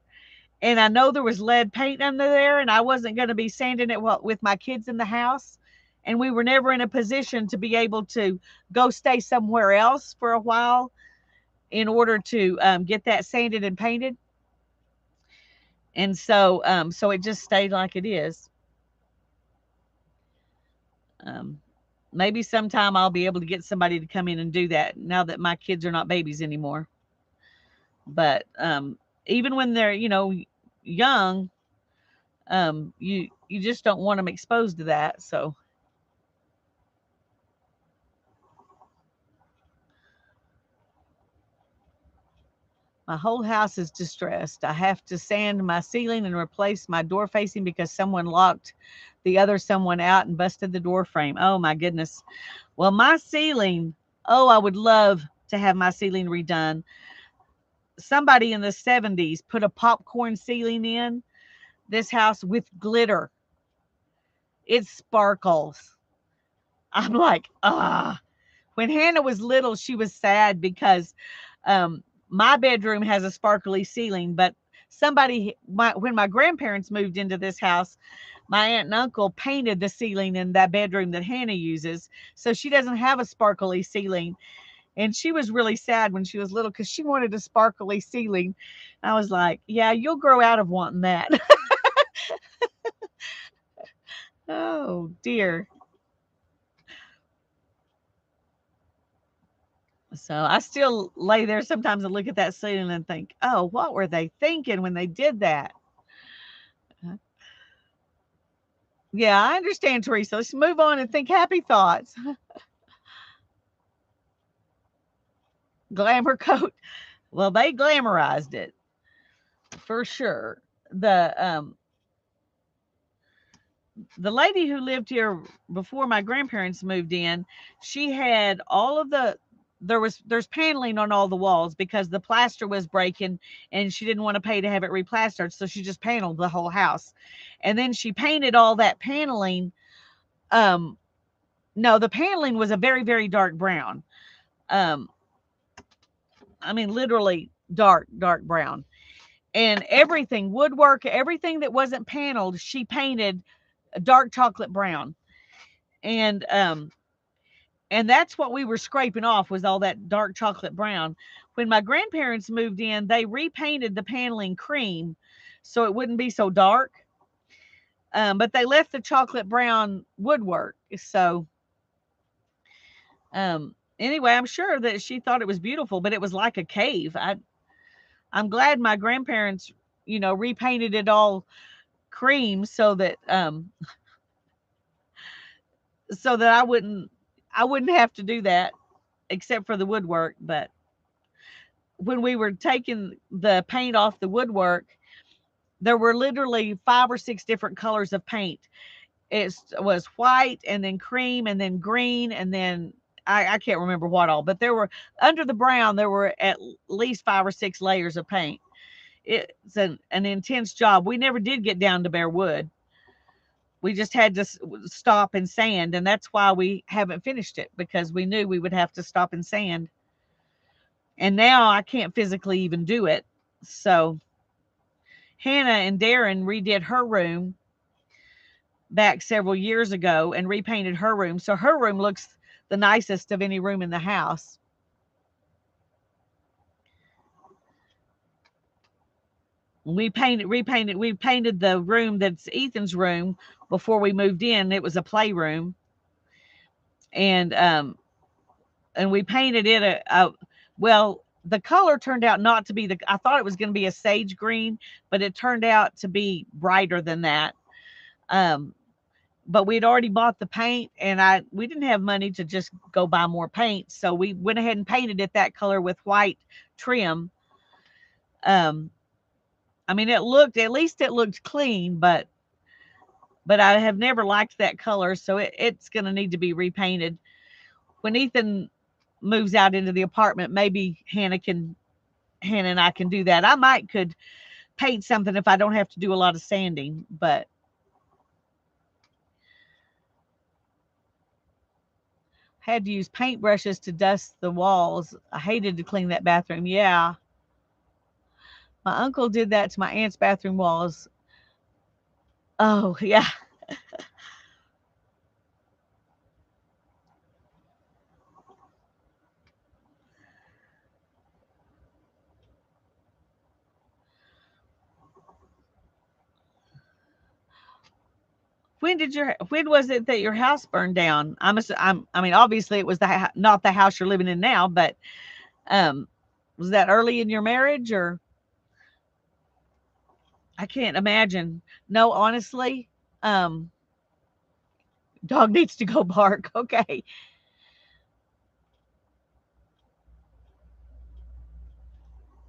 And I know there was lead paint under there, and I wasn't going to be sanding it with my kids in the house. And we were never in a position to be able to go stay somewhere else for a while in order to get that sanded and painted. And so it just stayed like it is. Um, Maybe sometime I'll be able to get somebody to come in and do that now that my kids are not babies anymore. But even when they're, young, you just don't want them exposed to that. So my whole house is distressed. I have to sand my ceiling and replace my door facing because someone locked the other someone out and busted the door frame. Oh my goodness. Well, my ceiling, oh, I would love to have my ceiling redone. Somebody in the 70s put a popcorn ceiling in this house with glitter. It sparkles. I'm like, ah. When Hannah was little, she was sad because my bedroom has a sparkly ceiling, but when my grandparents moved into this house, my aunt and uncle painted the ceiling in that bedroom that Hannah uses. So she doesn't have a sparkly ceiling. And she was really sad when she was little because she wanted a sparkly ceiling. I was like, yeah, you'll grow out of wanting that. Oh, dear. So I still lay there sometimes and look at that ceiling and think, oh, what were they thinking when they did that? Yeah, I understand, Teresa. Let's move on and think happy thoughts. Glamour coat. Well, they glamorized it for sure. The lady who lived here before my grandparents moved in, she had all of there's paneling on all the walls because the plaster was breaking and she didn't want to pay to have it replastered, so she just paneled the whole house. And then she painted all that paneling. Um, no, the paneling was a very, very dark brown. Um, I mean, literally dark, dark brown. And everything, woodwork, everything that wasn't paneled, she painted a dark chocolate brown. And and that's what we were scraping off was all that dark chocolate brown. When my grandparents moved in, they repainted the paneling cream so it wouldn't be so dark. But they left the chocolate brown woodwork. So anyway, I'm sure that she thought it was beautiful, but it was like a cave. I'm glad my grandparents, repainted it all cream so that I wouldn't have to do that except for the woodwork. But when we were taking the paint off the woodwork, there were literally 5 or 6 different colors of paint. It was white and then cream and then green and then I can't remember what all, but there were under the brown, there were at least 5 or 6 layers of paint. It's an intense job. We never did get down to bare wood. We just had to stop and sand, and that's why we haven't finished it because we knew we would have to stop and sand. And now I can't physically even do it. So Hannah and Darren redid her room back several years ago and repainted her room. So her room looks the nicest of any room in the house. We painted the room that's Ethan's room before we moved in. It was a playroom. And we painted it well, the color turned out not to be I thought it was going to be a sage green, but it turned out to be brighter than that. Um, but we'd already bought the paint, and we didn't have money to just go buy more paint, so we went ahead and painted it that color with white trim. Um, I mean, at least it looked clean, but I have never liked that color, so it's going to need to be repainted. When Ethan moves out into the apartment, maybe Hannah and I can do that. I might could paint something if I don't have to do a lot of sanding, but had to use paintbrushes to dust the walls. I hated to clean that bathroom. Yeah. My uncle did that to my aunt's bathroom walls. Oh, yeah. When was it that your house burned down? I mean, obviously it was not the house you're living in now, but um was that early in your marriage, or I can't imagine. No, honestly, um dog needs to go bark. Okay.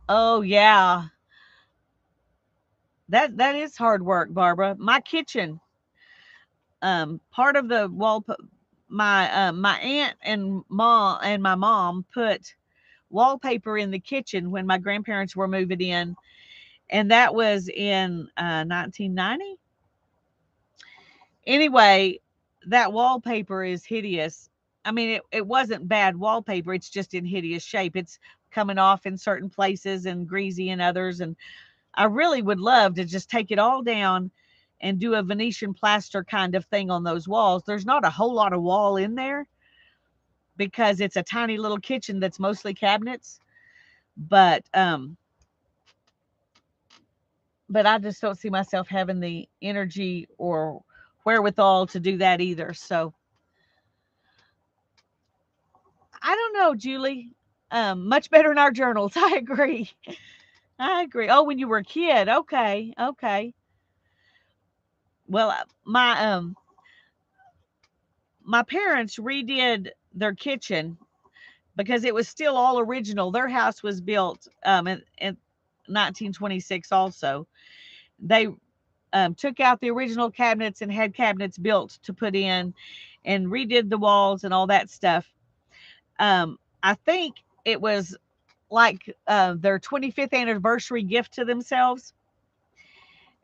Oh yeah. That is hard work, Barbara. My kitchen, part of the my aunt and my mom put wallpaper in the kitchen when my grandparents were moving in, and that was in 1990. Anyway, that wallpaper is hideous. I mean, it wasn't bad wallpaper, it's just in hideous shape. It's coming off in certain places and greasy in others, and I really would love to just take it all down and do a Venetian plaster kind of thing on those walls. There's not a whole lot of wall in there because it's a tiny little kitchen that's mostly cabinets, but I just don't see myself having the energy or wherewithal to do that either. So I don't know, Julie. Much better in our journals. I agree. I agree. Oh, when you were a kid. Okay. Okay. Well, my parents redid their kitchen because it was still all original. Their house was built in 1926 also. They took out the original cabinets and had cabinets built to put in and redid the walls and all that stuff. I think it was like their 25th anniversary gift to themselves.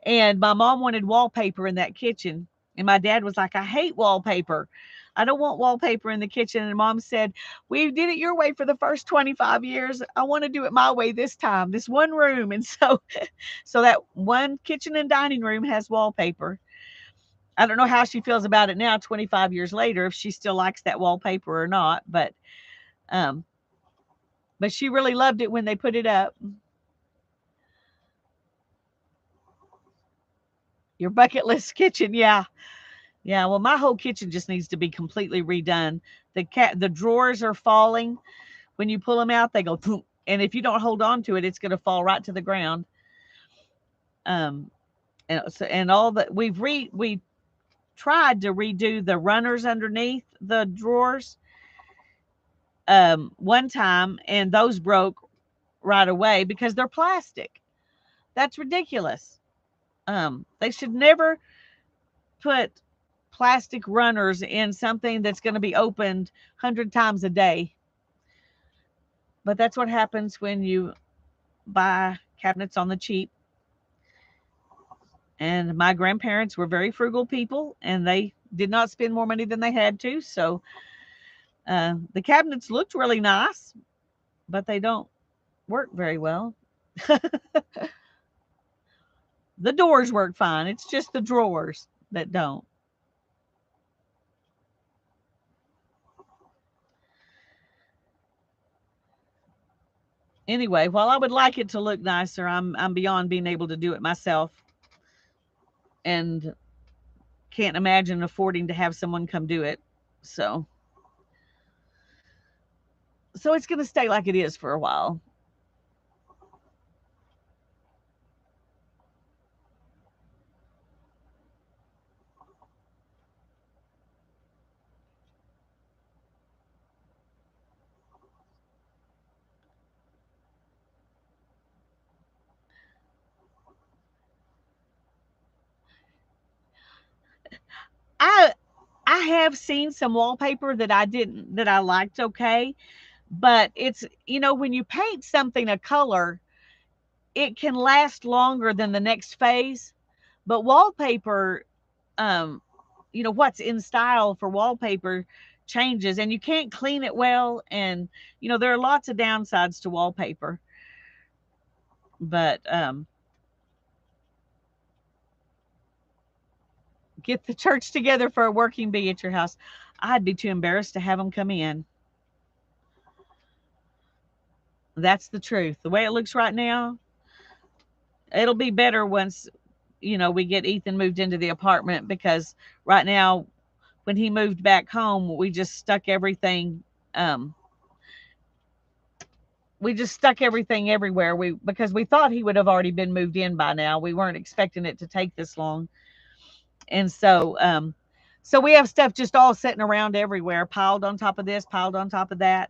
And my mom wanted wallpaper in that kitchen. And my dad was like, I hate wallpaper. I don't want wallpaper in the kitchen. And mom said, we did it your way for the first 25 years. I want to do it my way this time, this one room. And so that one kitchen and dining room has wallpaper. I don't know how she feels about it now, 25 years later, if she still likes that wallpaper or not. Um, but she really loved it when they put it up. Your bucket list kitchen, yeah. Yeah, well, my whole kitchen just needs to be completely redone. The drawers are falling. When you pull them out, they go thump, and if you don't hold on to it, it's going to fall right to the ground. Um, and all that we tried to redo the runners underneath the drawers one time, and those broke right away because they're plastic. That's ridiculous. They should never put plastic runners in something that's going to be opened 100 times a day. But that's what happens when you buy cabinets on the cheap. And my grandparents were very frugal people, and they did not spend more money than they had to. So the cabinets looked really nice, but they don't work very well. The doors work fine. It's just the drawers that don't. Anyway, while I would like it to look nicer, I'm beyond being able to do it myself, and can't imagine affording to have someone come do it. So it's going to stay like it is for a while. I I have seen some wallpaper that I liked okay, but it's, when you paint something a color, it can last longer than the next phase. But wallpaper, um, what's in style for wallpaper changes, and you can't clean it well, and there are lots of downsides to wallpaper. But get the church together for a working bee at your house. I'd be too embarrassed to have them come in. That's the truth. The way it looks right now, it'll be better once we get Ethan moved into the apartment, because right now, when he moved back home, um we just stuck everything everywhere. Because we thought he would have already been moved in by now. We weren't expecting it to take this long. And so we have stuff just all sitting around everywhere, piled on top of this, piled on top of that.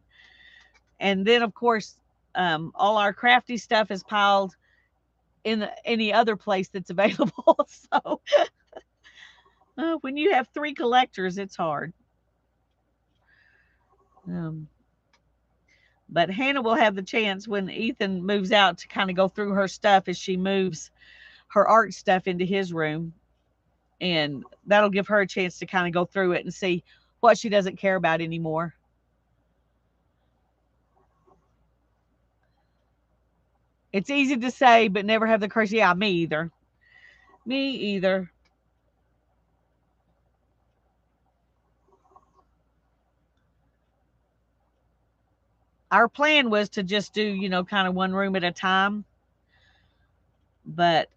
And then, of course, all our crafty stuff is piled in any other place that's available. So when you have three collectors, it's hard. Um, but Hannah will have the chance when Ethan moves out to kind of go through her stuff as she moves her art stuff into his room. And that'll give her a chance to kind of go through it and see what she doesn't care about anymore. It's easy to say, but never have the courage. Yeah, me either. Me either. Our plan was to just do, kind of one room at a time, but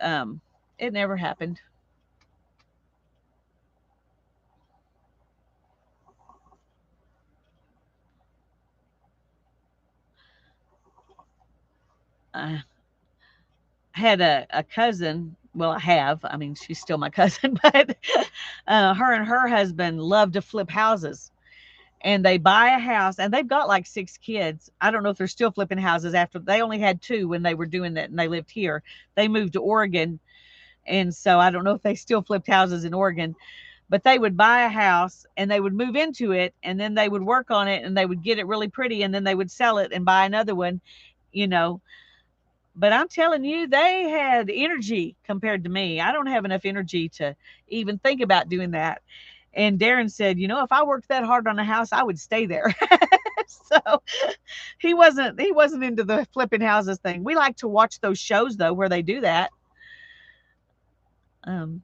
it never happened. I had a cousin. Well, I have. I mean, she's still my cousin, but her and her husband love to flip houses. And they buy a house, and they've got like six kids. I don't know if they're still flipping houses after they only had two when they were doing that, and they lived here. They moved to Oregon, and so I don't know if they still flipped houses in Oregon, but they would buy a house and they would move into it, and then they would work on it, and they would get it really pretty, and then they would sell it and buy another one, you know. But I'm telling you, they had energy compared to me. I don't have enough energy to even think about doing that. And Darren said, if I worked that hard on a house, I would stay there. So he wasn't into the flipping houses thing. We like to watch those shows though where they do that. Um,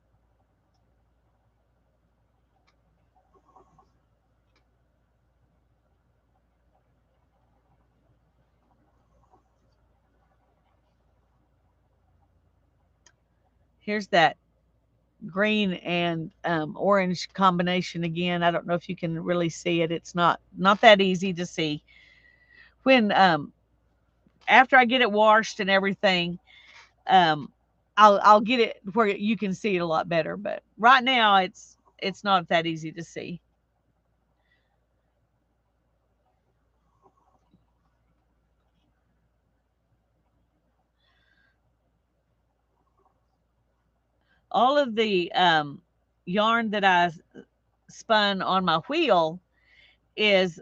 Here's that green and orange combination again. I don't know if you can really see it. It's not that easy to see. When after I get it washed and everything, um, I'll get it where you can see it a lot better. But right now, it's not that easy to see. All of the yarn that I spun on my wheel is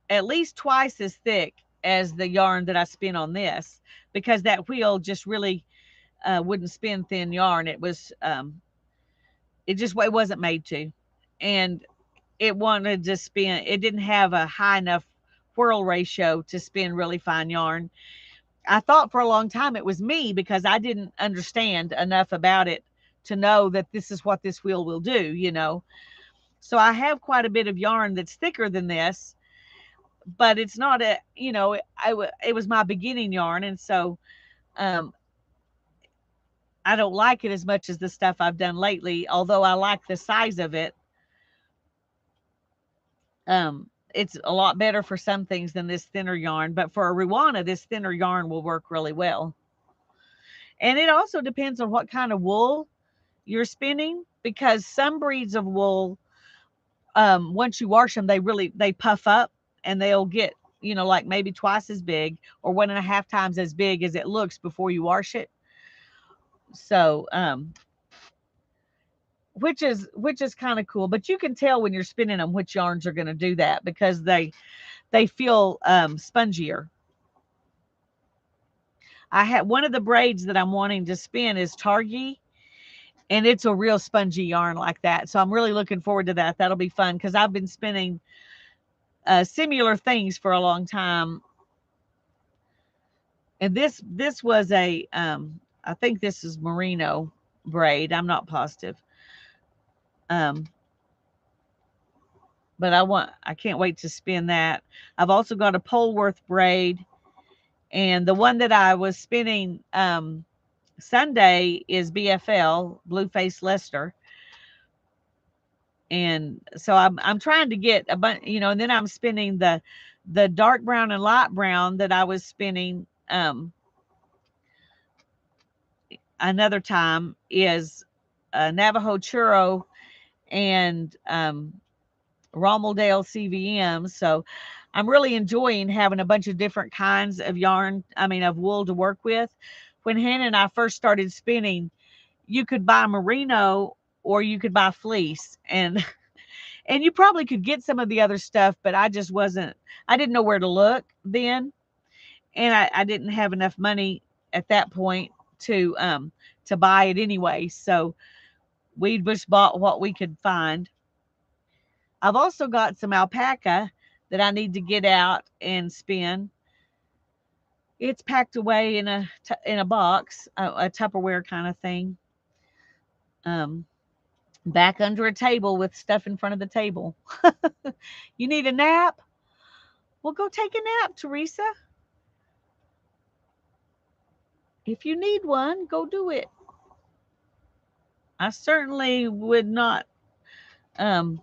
at least twice as thick as the yarn that I spin on this, because that wheel just really wouldn't spin thin yarn. It wasn't made to, and it wanted to spin. It didn't have a high enough whirl ratio to spin really fine yarn. I thought for a long time it was me because I didn't understand enough about it to know that this is what this wheel will do. So I have quite a bit of yarn that's thicker than this, but it's not it was my beginning yarn. And so um, I don't like it as much as the stuff I've done lately, although I like the size of it. It's a lot better for some things than this thinner yarn, but for a Ruana, this thinner yarn will work really well. And it also depends on what kind of wool you're spinning, because some breeds of wool, once you wash them, they puff up, and they'll get, like maybe twice as big or 1.5 times as big as it looks before you wash it. So which is kind of cool. But you can tell when you're spinning them which yarns are going to do that because they feel spongier. I had one of the braids that I'm wanting to spin is Targi, and it's a real spongy yarn like that. So I'm really looking forward to that. That'll be fun because I've been spinning similar things for a long time. And this was a I think this is merino braid. I'm not positive. Um, but I can't wait to spin that. I've also got a Polworth braid, and the one that I was spinning Sunday is BFL Blueface Leicester. And so I'm trying to get a bunch, and then I'm spinning the dark brown and light brown that I was spinning another time is Navajo Churro and Rommeldale CVM. So I'm really enjoying having a bunch of different kinds of yarn, of wool to work with. When Hannah and I first started spinning, you could buy merino or you could buy fleece, and and you probably could get some of the other stuff, but I didn't know where to look then, and I didn't have enough money at that point to buy it anyway. So we just bought what we could find. I've also got some alpaca that I need to get out and spin. It's packed away in a box, a Tupperware kind of thing, um, back under a table with stuff in front of the table. You need a nap? Well, go take a nap, Teresa. If you need one, go do it. I certainly would not. Um,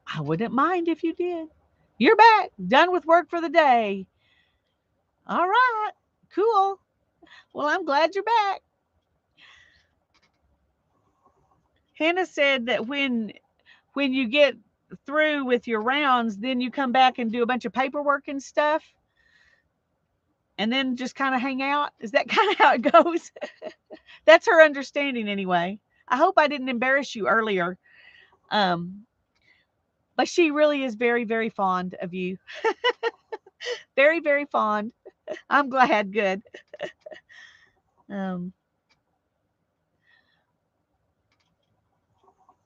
I wouldn't mind if you did. You're back, done with work for the day. All right, cool. Well, I'm glad you're back. Hannah said that when you get through with your rounds, then you come back and do a bunch of paperwork and stuff, and then just kind of hang out. Is that kind of how it goes? That's her understanding anyway. I hope I didn't embarrass you earlier. Um, but she really is very, very fond of you. Very, very fond. I'm glad. Good. Um,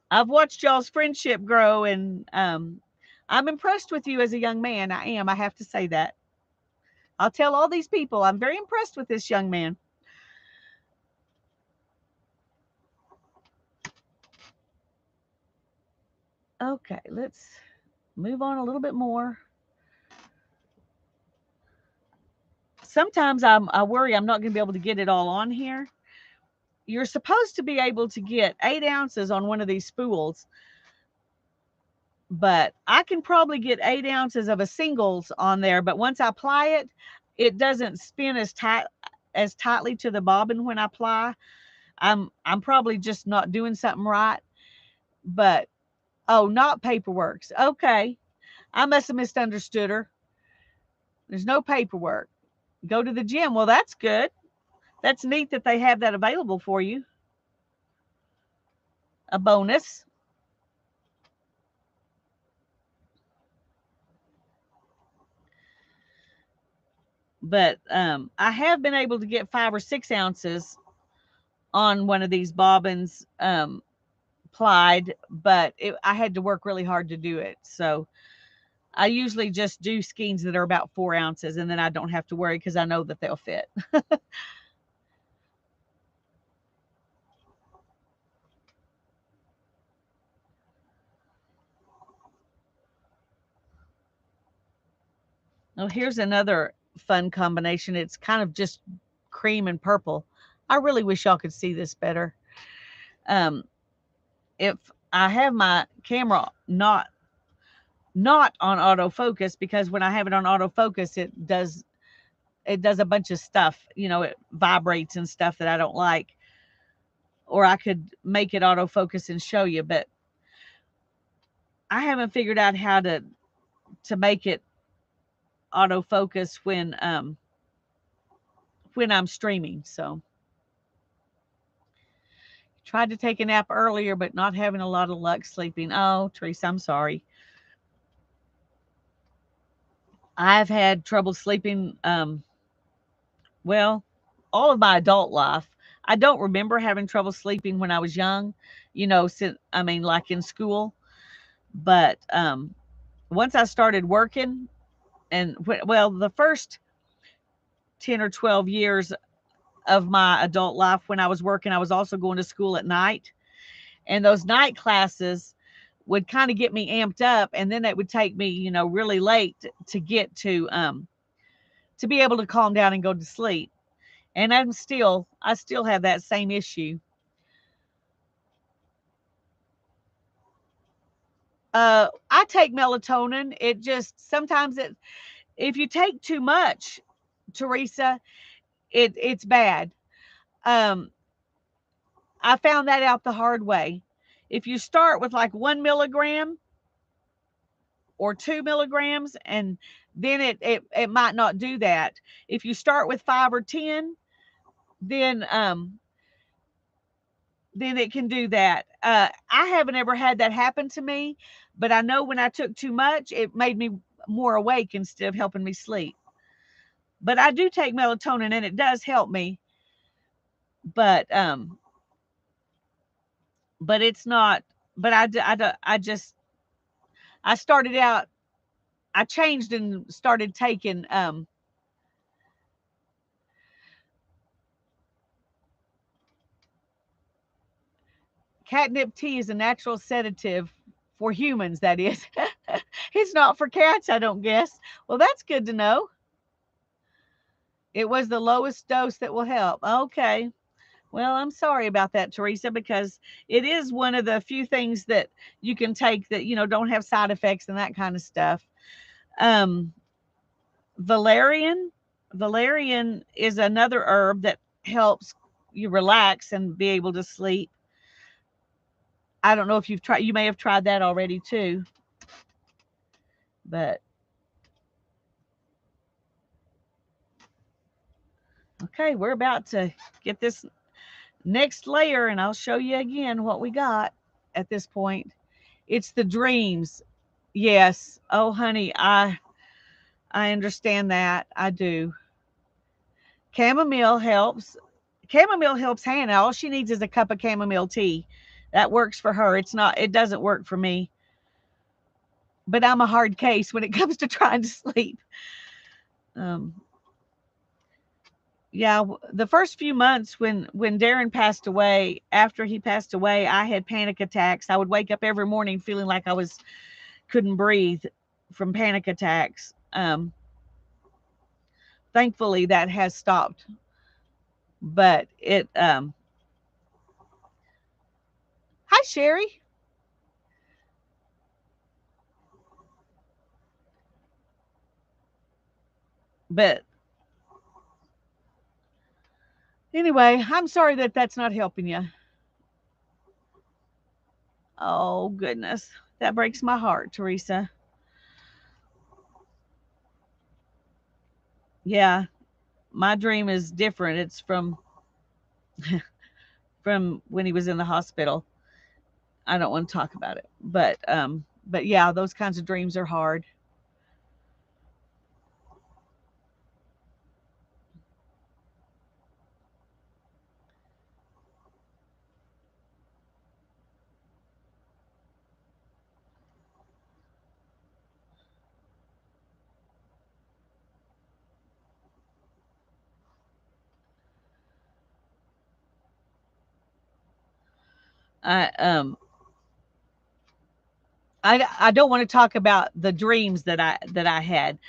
I've watched y'all's friendship grow, and I'm impressed with you as a young man. I am. I have to say that. I'll tell all these people I'm very impressed with this young man. Okay, let's move on a little bit more. Sometimes I worry I'm not going to be able to get it all on here. You're supposed to be able to get 8 ounces on one of these spools, but I can probably get 8 ounces of a singles on there. But once I ply it, it doesn't spin as tightly to the bobbin when I ply. I'm probably just not doing something right. But oh, not paperworks. Okay, I must have misunderstood her. There's no paperwork. Go to the gym. Well, that's good. That's neat that they have that available for you. A bonus. But I have been able to get 5 or 6 ounces on one of these bobbins plied, but I had to work really hard to do it. So I usually just do skeins that are about 4 ounces, and then I don't have to worry because I know that they'll fit. Oh, here's another fun combination. It's kind of just cream and purple. I really wish y'all could see this better. Um, if I have my camera not on autofocus, because when I have it on autofocus, it does a bunch of stuff. It vibrates and stuff that I don't like. Or I could make it autofocus and show you, but I haven't figured out how to make it autofocus when I'm streaming. So Tried to take a nap earlier, but not having a lot of luck sleeping. Oh, Teresa, I'm sorry. I've had trouble sleeping, well, all of my adult life. I don't remember having trouble sleeping when I was young, since, I mean, like in school. But once I started working, and well, the first 10 or 12 years of my adult life when I was working, I was also going to school at night. And those night classes would kind of get me amped up. And then it would take me, really late to get to be able to calm down and go to sleep. And I still have that same issue. I take melatonin. It just sometimes if you take too much, Teresa, it's bad. Um, I found that out the hard way. If you start with like 1 milligram or 2 milligrams, and then it might not do that. If you start with 5 or 10, then then it can do that. I haven't ever had that happen to me, but I know when I took too much, it made me more awake instead of helping me sleep. But I do take melatonin and it does help me, but but it's not. But I just I started out. I changed and started taking catnip tea is a natural sedative for humans. That is, it's not for cats. I don't guess. Well, that's good to know. It was the lowest dose that will help. Okay. Well, I'm sorry about that, Teresa, because it is one of the few things that you can take that, don't have side effects and that kind of stuff. Um, valerian, valerian is another herb that helps you relax and be able to sleep. I don't know if you may have tried that already too, but okay, we're about to get this next layer and I'll show you again what we got at this point. It's the dreams. Yes. Oh, honey, I understand that. I do. Chamomile helps. Chamomile helps Hannah. All she needs is a cup of chamomile tea. That works for her. It doesn't work for me. But I'm a hard case when it comes to trying to sleep. Um, yeah, the first few months when Darren passed away, after he passed away, I had panic attacks. I would wake up every morning feeling like I was couldn't breathe from panic attacks. Thankfully, that has stopped. But hi, Sherry. But anyway, I'm sorry that that's not helping you. Oh, goodness. That breaks my heart, Teresa. Yeah, my dream is different. It's from when he was in the hospital. I don't want to talk about it. But yeah, those kinds of dreams are hard. I I don't want to talk about the dreams that I had,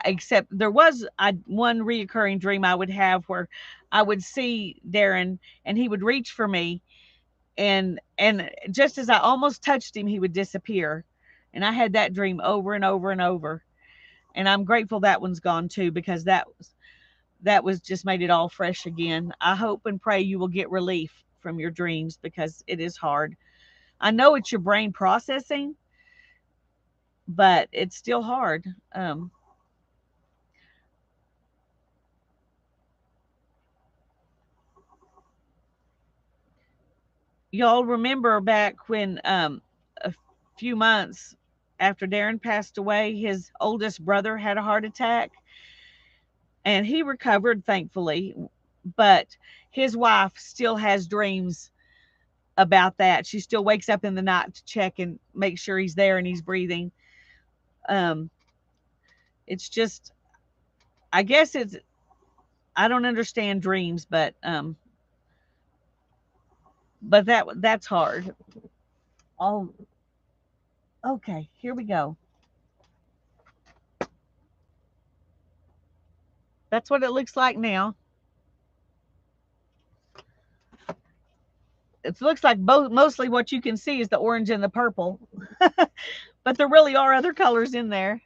except there was one reoccurring dream I would have where I would see Darren and he would reach for me, and just as I almost touched him, he would disappear. And I had that dream over and over and over. And I'm grateful that one's gone too, because that was just made it all fresh again. I hope and pray you will get relief from your dreams because it is hard. I know it's your brain processing, but it's still hard. y'all remember back when a few months after Darren passed away, his oldest brother had a heart attack and he recovered, thankfully. But his wife still has dreams about that. She still wakes up in the night to check and make sure he's there and he's breathing. Um, it's just, I guess it's, I don't understand dreams, but that's hard. Oh, okay, here we go. That's what it looks like now. It looks like both, mostly what you can see is the orange and the purple, but there really are other colors in there.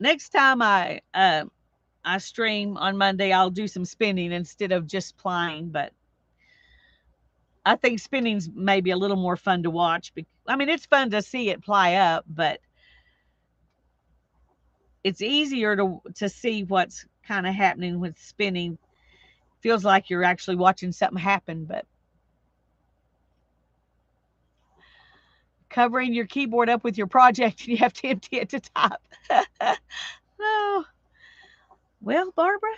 Next time I stream on Monday, I'll do some spinning instead of just plying. But I think spinning's maybe a little more fun to watch. I mean, it's fun to see it ply up, but it's easier to see what's kind of happening with spinning. Feels like you're actually watching something happen, but covering your keyboard up with your project and you have to empty it to type. No. Well, Barbara,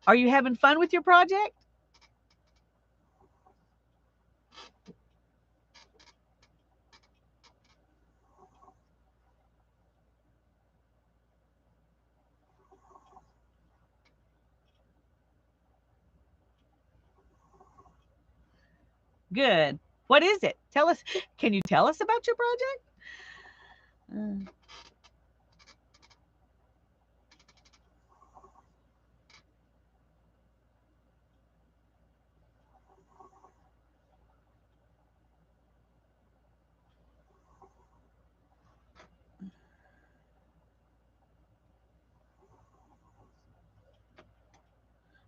are you having fun with your project? Good. What is it? Tell us. Can you tell us about your project? Uh,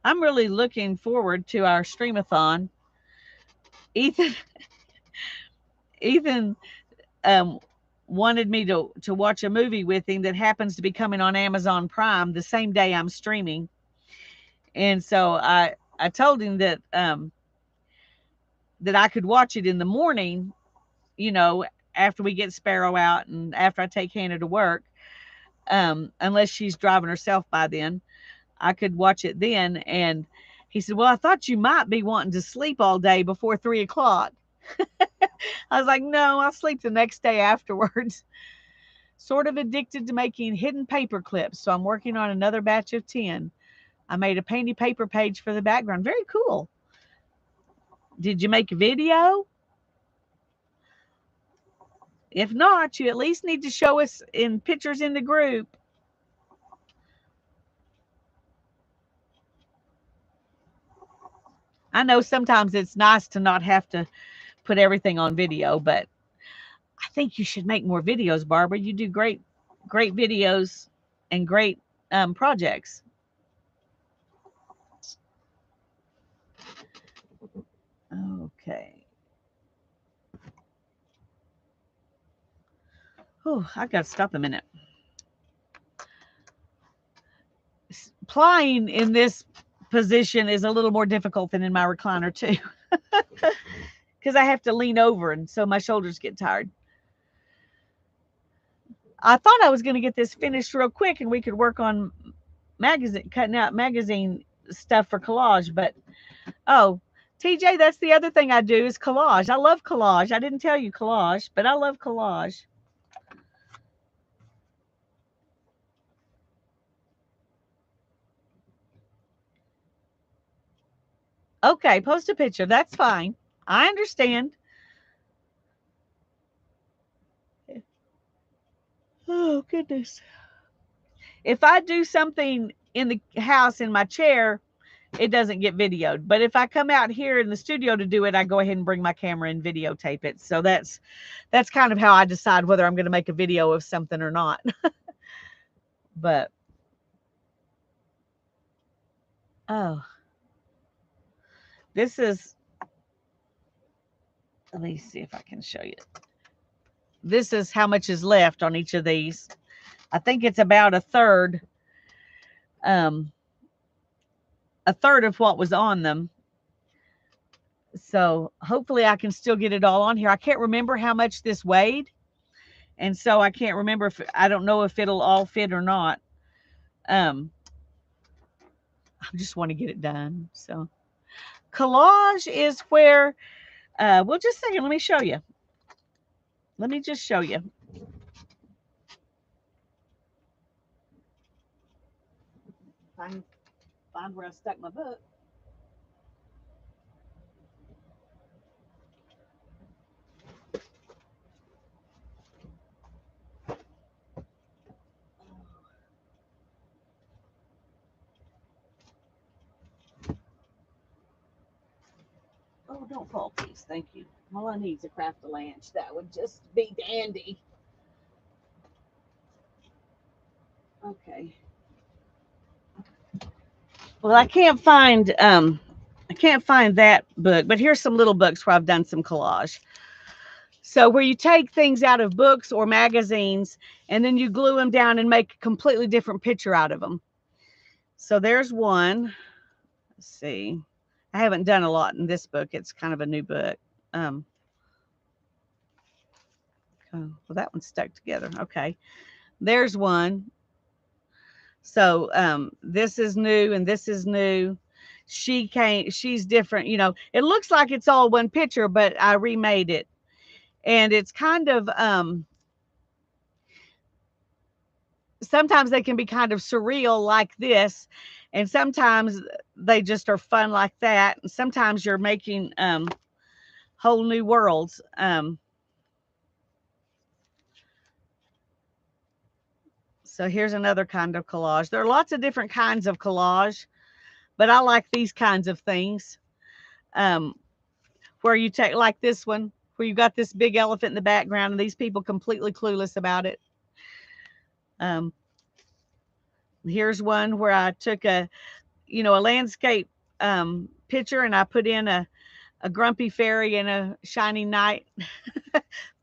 I'm really looking forward to our streamathon. Ethan, Ethan, um, wanted me to watch a movie with him that happens to be coming on Amazon Prime the same day I'm streaming, and so I told him that I could watch it in the morning, you know, after we get Sparrow out and after I take Hannah to work, unless she's driving herself by then. I could watch it then. And he said, well, I thought you might be wanting to sleep all day before 3 o'clock. I was like, no, I'll sleep the next day afterwards. Sort of addicted to making hidden paper clips. So I'm working on another batch of 10. I made a painty paper page for the background. Very cool. Did you make a video? If not, you at least need to show us in pictures in the group. I know sometimes it's nice to not have to put everything on video, but I think you should make more videos, Barbara. You do great videos and great projects. Okay. Oh, I got to stop a minute. Plying in this position is a little more difficult than in my recliner too, because I have to lean over, and so my shoulders get tired. I thought I was going to get this finished real quick, and we could work on cutting out magazine stuff for collage. But oh, TJ, that's the other thing I do is collage. I love collage. I didn't tell you collage, but I love collage. Okay, post a picture. That's fine. I understand. Oh, goodness. If I do something in the house in my chair, it doesn't get videoed. But if I come out here in the studio to do it, I go ahead and bring my camera and videotape it. So that's kind of how I decide whether I'm going to make a video of something or not. But oh, this is Let me see if I can show you. This is how much is left on each of these. I think it's about um, a third of what was on them. So hopefully I can still get it all on here. I can't remember how much this weighed. And so I can't remember if, I don't know if it'll all fit or not. I just want to get it done. So collage is where, well, just a second. Let me show you. Let me just show you. Find where I stuck my book. Oh, don't fall, please. Thank you. All I need is a craft a lunch. That would just be dandy. Okay. Well, I can't find that book, but here's some little books where I've done some collage. So where you take things out of books or magazines and then you glue them down and make a completely different picture out of them. So there's one. Let's see. I haven't done a lot in this book. It's kind of a new book. Oh, well, that one's stuck together. Okay. There's one. So this is new and this is new. She's different. You know, it looks like it's all one picture, but I remade it. And it's kind of sometimes they can be kind of surreal like this, and sometimes they just are fun like that. And sometimes you're making whole new worlds. So here's another kind of collage. There are lots of different kinds of collage, but I like these kinds of things. Where you take like this one, where you got this big elephant in the background, and these people completely clueless about it. Here's one where I took a landscape picture, and I put in a grumpy fairy and a shining knight.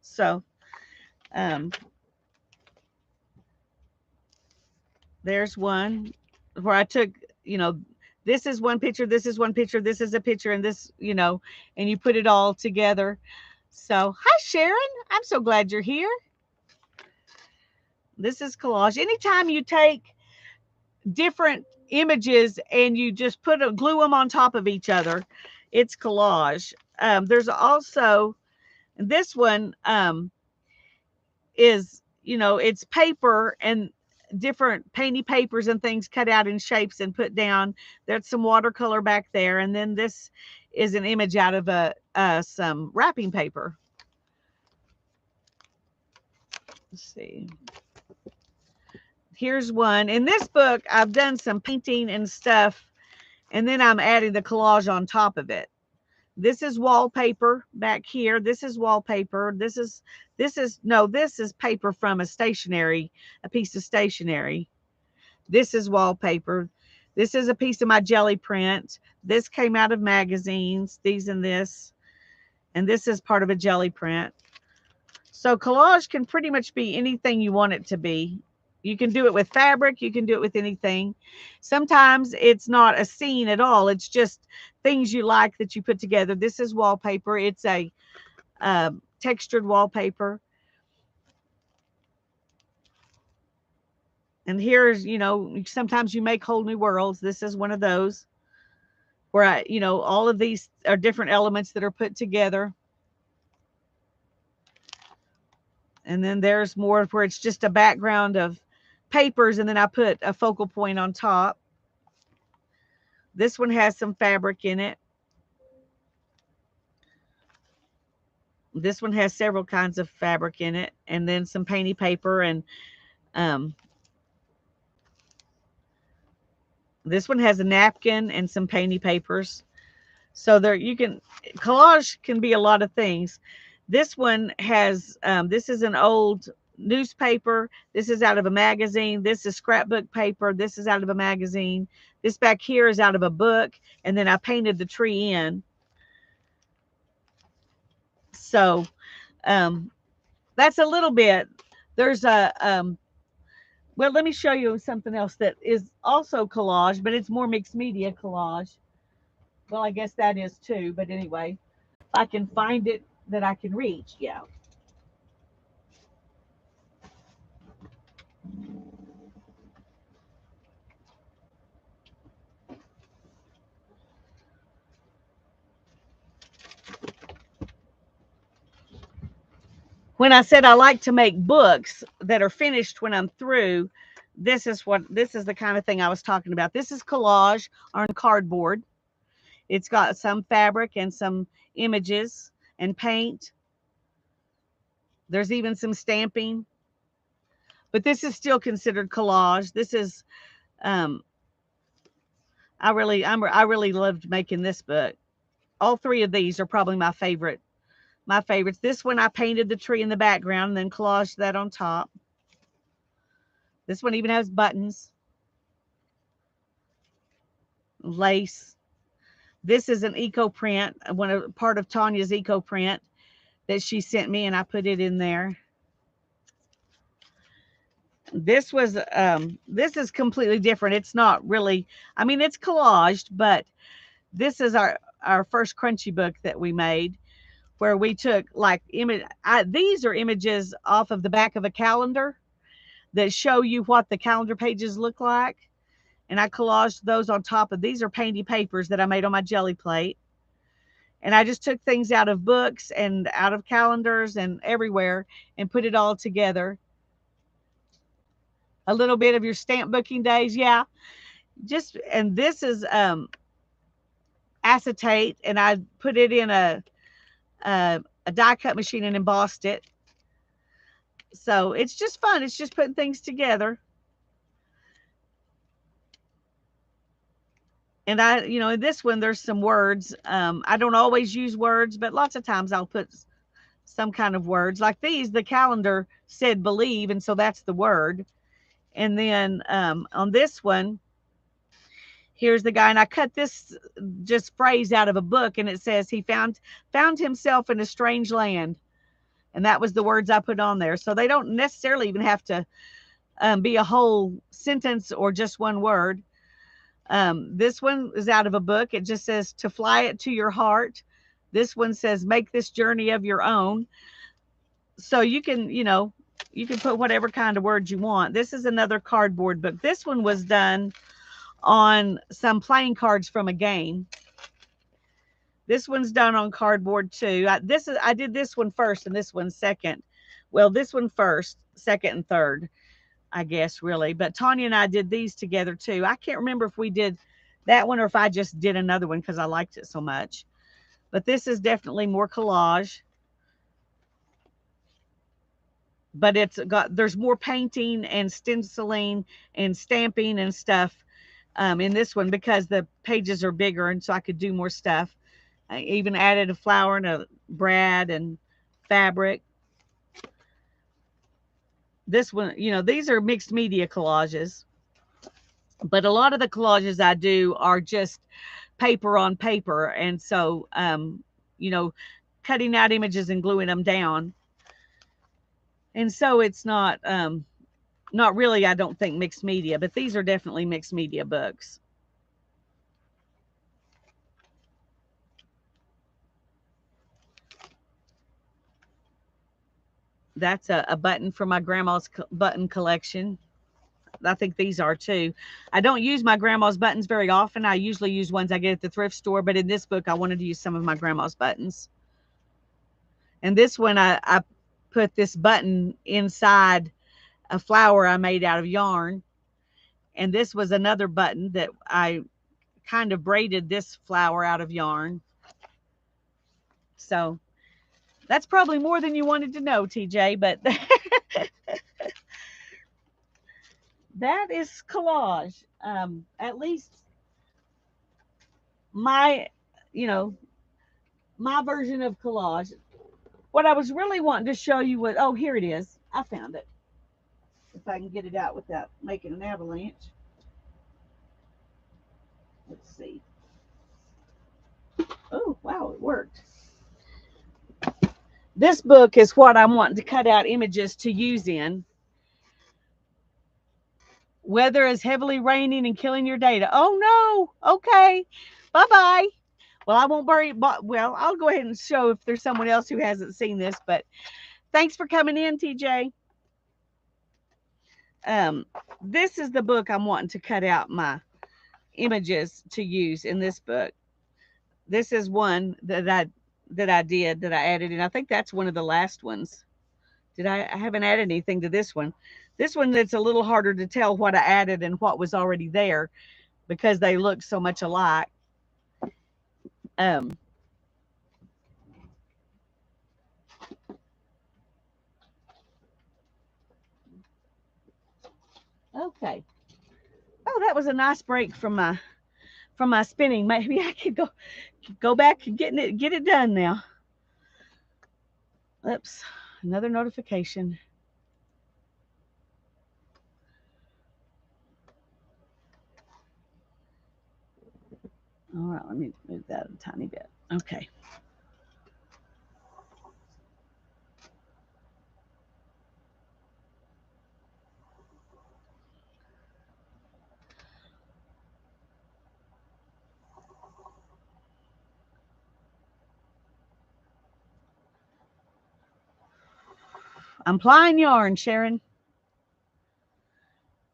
So there's one where I took, this is one picture, this is one picture, this is a picture, and this, and you put it all together. So, hi, Sharon. I'm so glad you're here. This is collage. Anytime you take different images and you just glue them on top of each other, it's collage. There's also this one is, it's paper and different painty papers and things cut out in shapes and put down. There's some watercolor back there, and then this is an image out of some wrapping paper. Let's see. Here's one. In this book, I've done some painting and stuff, and then I'm adding the collage on top of it. This is wallpaper back here. This is wallpaper. This is paper from a piece of stationery. This is wallpaper. This is a piece of my jelly print. This came out of magazines, these and this. And this is part of a jelly print. So collage can pretty much be anything you want it to be. You can do it with fabric. You can do it with anything. Sometimes it's not a scene at all. It's just things you like that you put together. This is wallpaper. It's a textured wallpaper. And here's, sometimes you make whole new worlds. This is one of those where all of these are different elements that are put together. And then there's more where it's just a background of papers, and then I put a focal point on top. This one has some fabric in it. This one has several kinds of fabric in it, and then some painty paper, and this one has a napkin and some painty papers. So there collage can be a lot of things. This one has, this is an old newspaper. This is out of a magazine. This is scrapbook paper. This is out of a magazine. This back here is out of a book. And then I painted the tree in. So that's a little bit. There's a well, let me show you something else that is also collage, but it's more mixed media collage. Well, I guess that is too, but anyway, if I can find it that I can reach, yeah. When I said I like to make books that are finished when I'm through, this is the kind of thing I was talking about. This is collage on cardboard. It's got some fabric and some images and paint. There's even some stamping, but this is still considered collage. This is um I really loved making this book. All three of these are probably my favorites. This one I painted the tree in the background and then collaged that on top. This one even has buttons, lace. This is an eco print, part of Tanya's eco print that she sent me, and I put it in there. This is completely different. It's not really, I mean, it's collaged, but this is our first crunchy book that we made, where we took like these are images off of the back of a calendar that show you what the calendar pages look like, and I collaged those on top of these are painty papers that I made on my jelly plate. And I just took things out of books and out of calendars and everywhere and put it all together. A little bit of your stamp booking days, yeah. Just and this is acetate, and I put it in a die cut machine and embossed it. So it's just fun. It's just putting things together. And in this one, there's some words. I don't always use words, but lots of times I'll put some kind of words. Like these, the calendar said believe, and so that's the word. And then on this one, here's the guy, and I cut this just phrase out of a book, and it says he found himself in a strange land, and that was the words I put on there. So they don't necessarily even have to be a whole sentence or just one word. This one is out of a book. It just says to fly it to your heart. This one says make this journey of your own. So you can put whatever kind of words you want. This is another cardboard book. This one was done on some playing cards from a game. This one's done on cardboard too. I did this one first and this one second. Well, this one first, second and third, I guess really. But Tanya and I did these together too. I can't remember if we did that one or if I just did another one because I liked it so much. But this is definitely more collage. But there's more painting and stenciling and stamping and stuff in this one because the pages are bigger, and so I could do more stuff. I even added a flower and a brad and fabric. This one, these are mixed media collages, but a lot of the collages I do are just paper on paper, and so you know cutting out images and gluing them down, and so it's not really, I don't think, mixed media, but these are definitely mixed media books. That's a button from my grandma's button collection. I think these are too. I don't use my grandma's buttons very often. I usually use ones I get at the thrift store, but in this book, I wanted to use some of my grandma's buttons. And this one, I put this button inside a flower I made out of yarn. And this was another button that I kind of braided this flower out of yarn. So that's probably more than you wanted to know, TJ, but that is collage. At least my, you know, my version of collage. What I was really wanting to show you was, oh, here it is. I found it. If I can get it out without making an avalanche. Let's see. Oh, wow, it worked. This book is what I'm wanting to cut out images to use in. Weather is heavily raining and killing your data. Oh no. Okay. Bye-bye. Well, I won't bury it. Well, I'll go ahead and show if there's someone else who hasn't seen this, but thanks for coming in, TJ. This is the book I'm wanting to cut out my images to use in this book. This is one that I added in. I think that's one of the last ones. I haven't added anything to this one. This one, it's a little harder to tell what I added and what was already there because they look so much alike. Um, okay. Oh, that was a nice break from my spinning. Maybe I could go back and get it done now. Oops, another notification. All right, let me move that a tiny bit. Okay. I'm plying yarn, Sharon.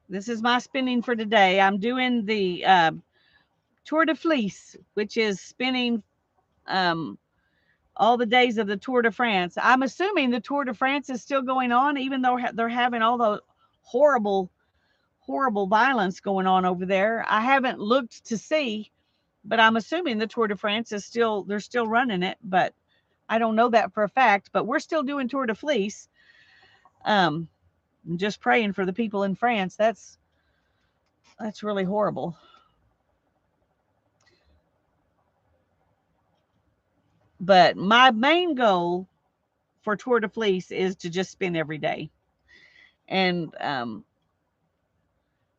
This is my spinning for today. I'm doing the Tour de Fleece, which is spinning all the days of the Tour de France. I'm assuming the Tour de France is still going on, even though they're having all the horrible violence going on over there. I haven't looked to see, but I'm assuming the Tour de France is they're still running it, but I don't know that for a fact. But we're still doing Tour de Fleece. I'm just praying for the people in France. That's really horrible. But my main goal for Tour de Fleece is to just spin every day. And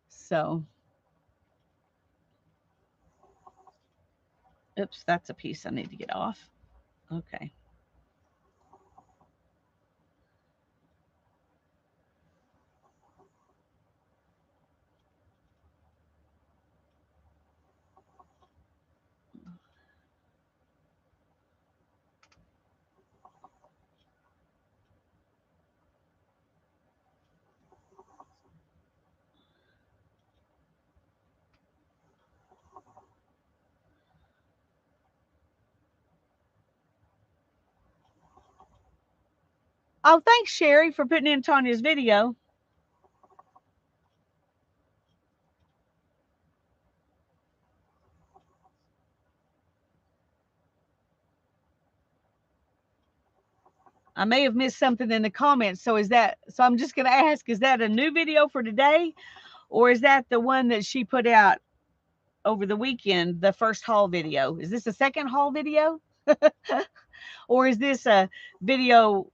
so, oops, that's a piece I need to get off. Okay. Oh, thanks, Sherry, for putting in Tanya's video. I may have missed something in the comments. So I'm just going to ask, is that a new video for today? Or is that the one that she put out over the weekend, the first haul video? Is this a second haul video? Or is this a video?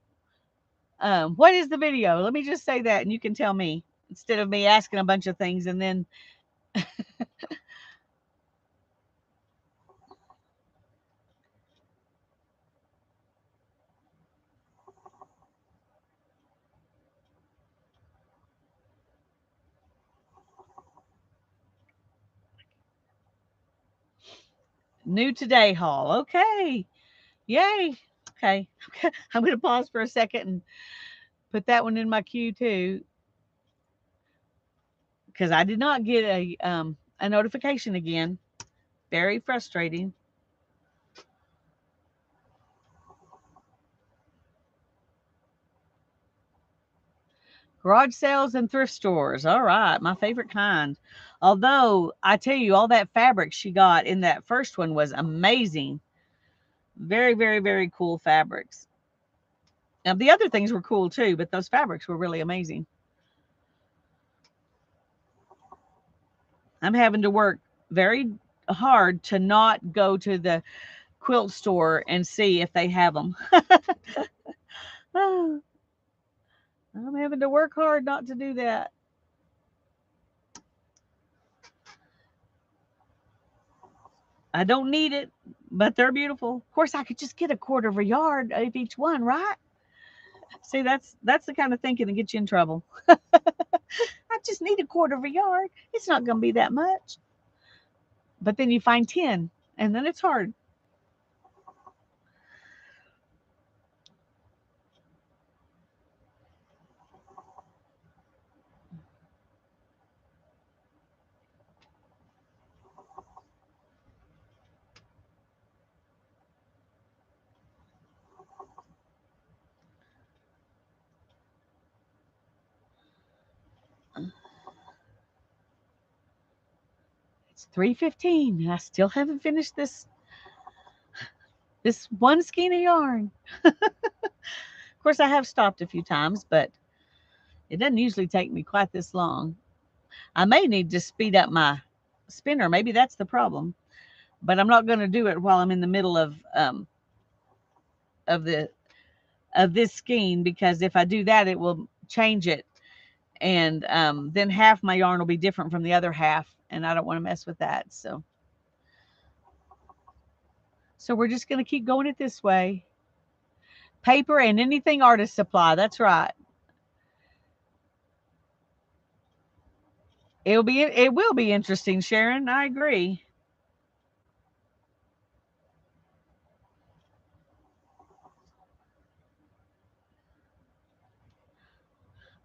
What is the video? Let me just say that and you can tell me instead of me asking a bunch of things and then. New today haul. Okay. Yay. Okay. I'm going to pause for a second and put that one in my queue too. Because I did not get a notification again. Very frustrating. Garage sales and thrift stores. All right, my favorite kind. Although I tell you, all that fabric she got in that first one was amazing. Very, very, very cool fabrics. Now the other things were cool too, but those fabrics were really amazing. I'm having to work very hard to not go to the quilt store and see if they have them. I'm having to work hard not to do that. I don't need it, but they're beautiful. Of course, I could just get a quarter of a yard of each one, right? See, that's the kind of thinking that gets you in trouble. I just need a quarter of a yard. It's not going to be that much. But then you find 10, and then it's hard. It's 3:15. I still haven't finished this one skein of yarn. Of course, I have stopped a few times, but it doesn't usually take me quite this long. I may need to speed up my spinner. Maybe that's the problem. But I'm not going to do it while I'm in the middle of the of this skein, because if I do that, it will change it, and then half my yarn will be different from the other half, and I don't want to mess with that. So we're just going to keep going it this way. Paper and anything artist supply. That's right. It will be interesting, Sharon. I agree.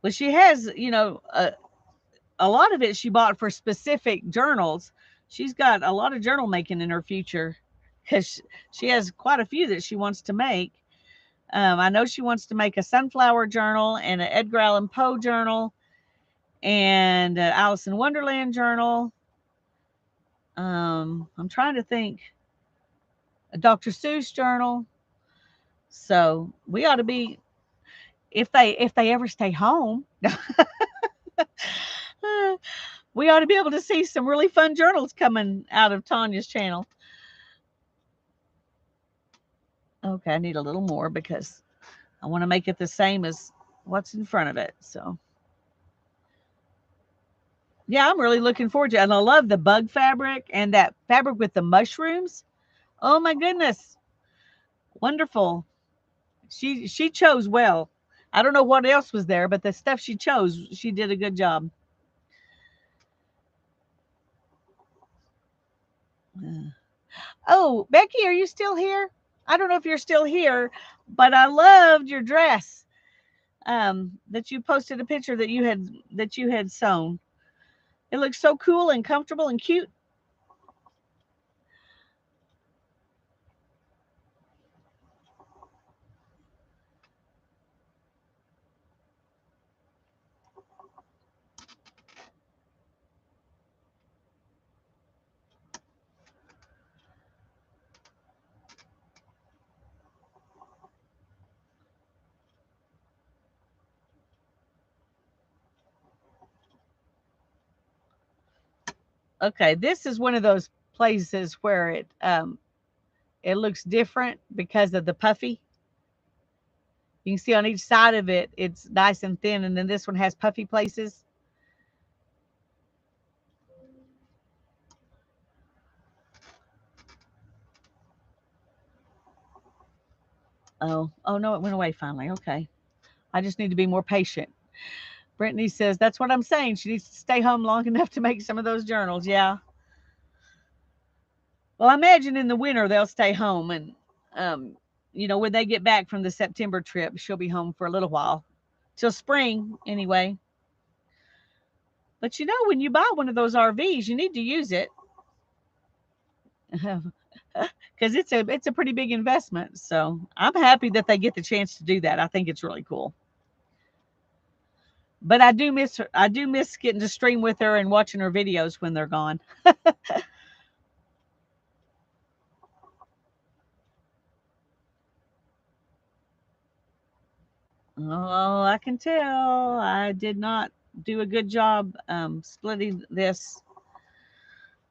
Well, she has, a lot of it she bought for specific journals. She's got a lot of journal making in her future, because she has quite a few that she wants to make. I know she wants to make a sunflower journal and an Edgar Allan Poe journal and an Alice in Wonderland journal. I'm trying to think, a Dr. Seuss journal. So we ought to be, if they ever stay home, we ought to be able to see some really fun journals coming out of Tanya's channel. Okay, I need a little more because I want to make it the same as what's in front of it. So yeah, I'm really looking forward to it. And I love the bug fabric and that fabric with the mushrooms. Oh my goodness. Wonderful. She chose well. I don't know what else was there, but the stuff she chose, she did a good job. Oh, Becky, are you still here? I don't know if you're still here, but I loved your dress. That you posted a picture that you had sewn. It looks so cool and comfortable and cute. Okay, this is one of those places where it looks different because of the puffy. You can see on each side of it, it's nice and thin, and then this one has puffy places. Oh no, it went away finally. Okay, I just need to be more patient. Brittany says that's what I'm saying. She needs to stay home long enough to make some of those journals. Yeah. Well, I imagine in the winter they'll stay home, and um, when they get back from the September trip, she'll be home for a little while, till spring anyway. But when you buy one of those RVs, you need to use it because it's a pretty big investment. So I'm happy that they get the chance to do that. I think it's really cool. But I do miss her. I do miss getting to stream with her and watching her videos when they're gone. Oh, I can tell. I did not do a good job splitting this.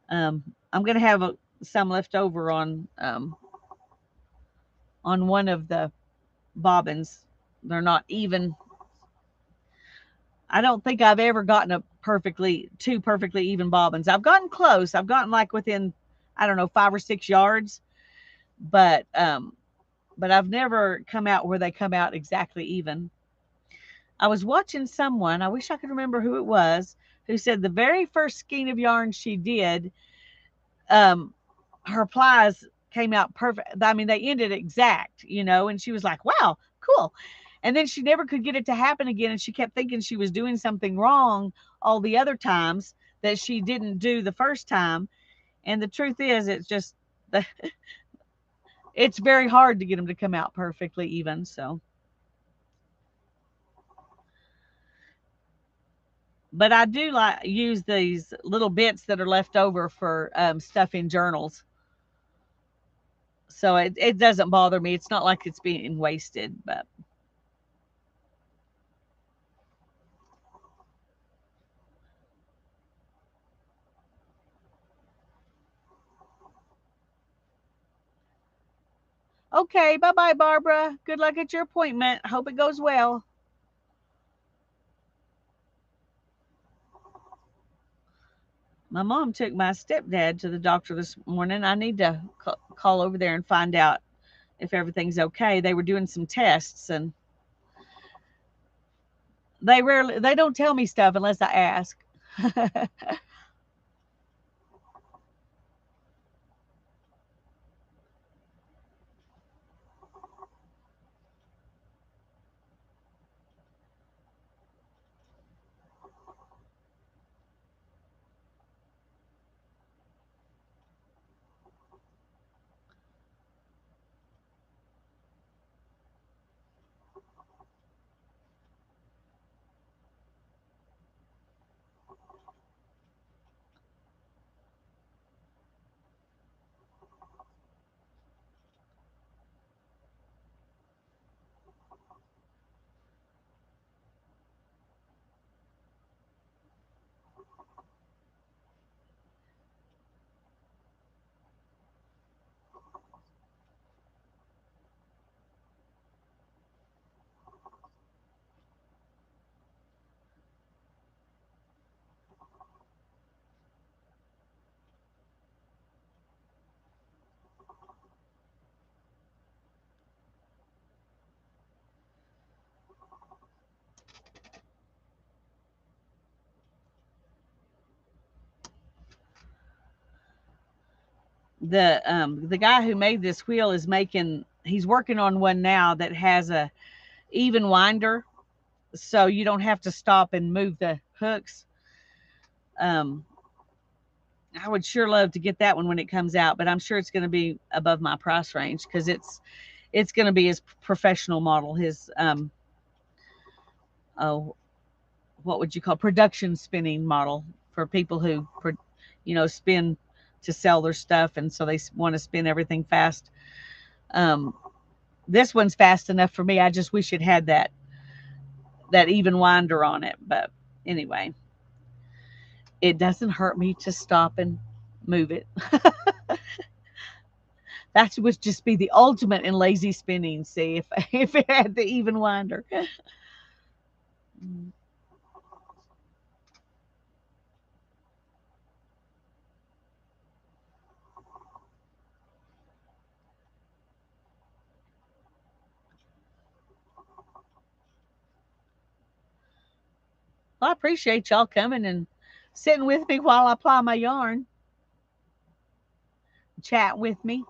I'm going to have some left over on one of the bobbins. They're not even. I don't think I've ever gotten two perfectly even bobbins. I've gotten close. I've gotten like within, I don't know, 5 or 6 yards. but I've never come out where they come out exactly even. I was watching someone, I wish I could remember who it was, who said the very first skein of yarn she did, um, her plies came out perfect. I mean, they ended exact, and she was like, wow, cool. And then she never could get it to happen again. And she kept thinking she was doing something wrong all the other times that she didn't do the first time. And the truth is, it's just, it's very hard to get them to come out perfectly even. So, but I do like use these little bits that are left over for stuff in journals. So it doesn't bother me. It's not like it's being wasted, but okay. Bye bye, Barbara. Good luck at your appointment. Hope it goes well. My mom took my stepdad to the doctor this morning. I need to call over there and find out if everything's okay. They were doing some tests and they don't tell me stuff unless I ask. The guy who made this wheel is making he's working on one now that has a even winder, so you don't have to stop and move the hooks. um I would sure love to get that one when it comes out, but I'm sure it's going to be above my price range because it's going to be his professional model, his oh, what would you call production spinning model for people who spin to sell their stuff, and so they want to spin everything fast. um this one's fast enough for me. I just wish it had that even winder on it, but anyway, it doesn't hurt me to stop and move it. That would just be the ultimate in lazy spinning. See if if it had the even winder. Well, I appreciate y'all coming and sitting with me while I ply my yarn, chat with me.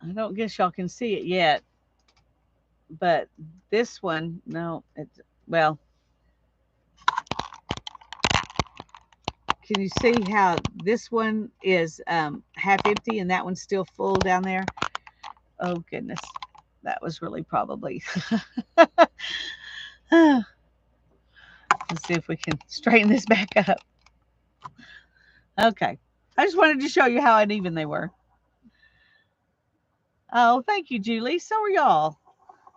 I don't guess y'all can see it yet, but this one, no, it's, well, can you see how this one is half empty and that one's still full down there? Oh, goodness. That was really probably. Let's see if we can straighten this back up. Okay. I just wanted to show you how uneven they were. Oh, thank you, Julie. So are y'all.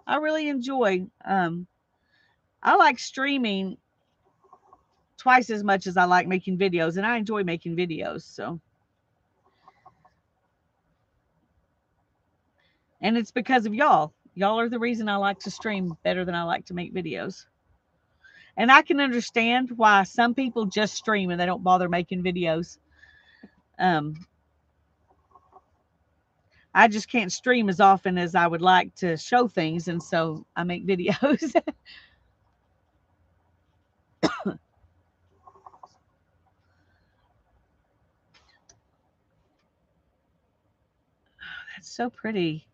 I really enjoy. I like streaming twice as much as I like making videos, and I enjoy making videos. So And it's because of y'all. Y'all are the reason I like to stream better than I like to make videos. And I can understand why some people just stream and they don't bother making videos. Um, I just can't stream as often as I would like to show things, and so I make videos. That's so pretty.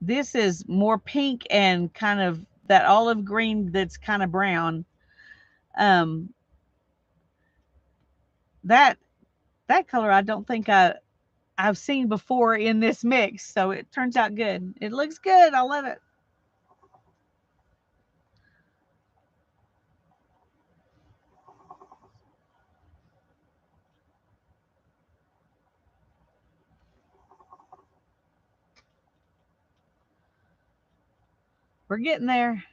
This is more pink and kind of that olive green that's kind of brown. Um, that that color I don't think I've seen before in this mix, so it turns out good. It looks good. I love it. We're getting there.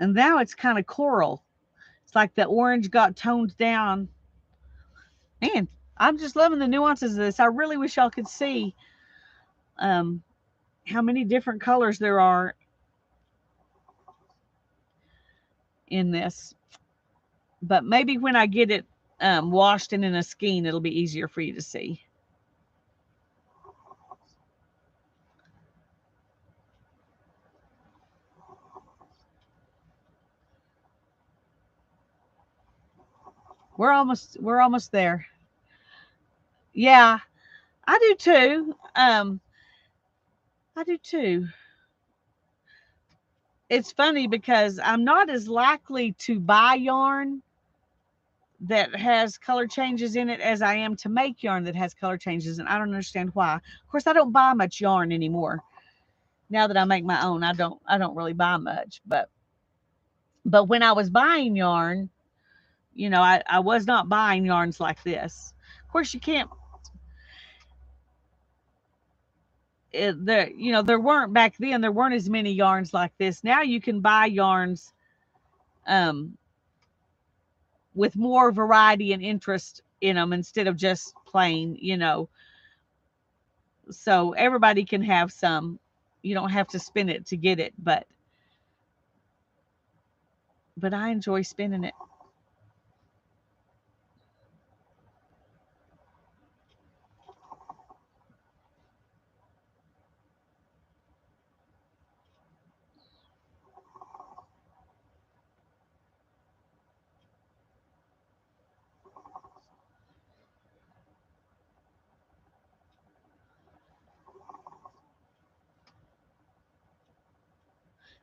And now it's kind of coral. It's like the orange got toned down. Man, I'm just loving the nuances of this. I really wish y'all could see um, how many different colors there are in this. But maybe when I get it washed and in a skein, it'll be easier for you to see. We're almost there. Yeah, I do too. I do too. It's funny because I'm not as likely to buy yarn that has color changes in it as I am to make yarn that has color changes, and I don't understand why. Of course, I don't buy much yarn anymore. Now that I make my own, I don't really buy much, but when I was buying yarn, I was not buying yarns like this. Of course, you can't. There weren't back then. There weren't as many yarns like this. Now you can buy yarns um, with more variety and interest in them instead of just plain. So everybody can have some. You don't have to spin it to get it, but I enjoy spinning it.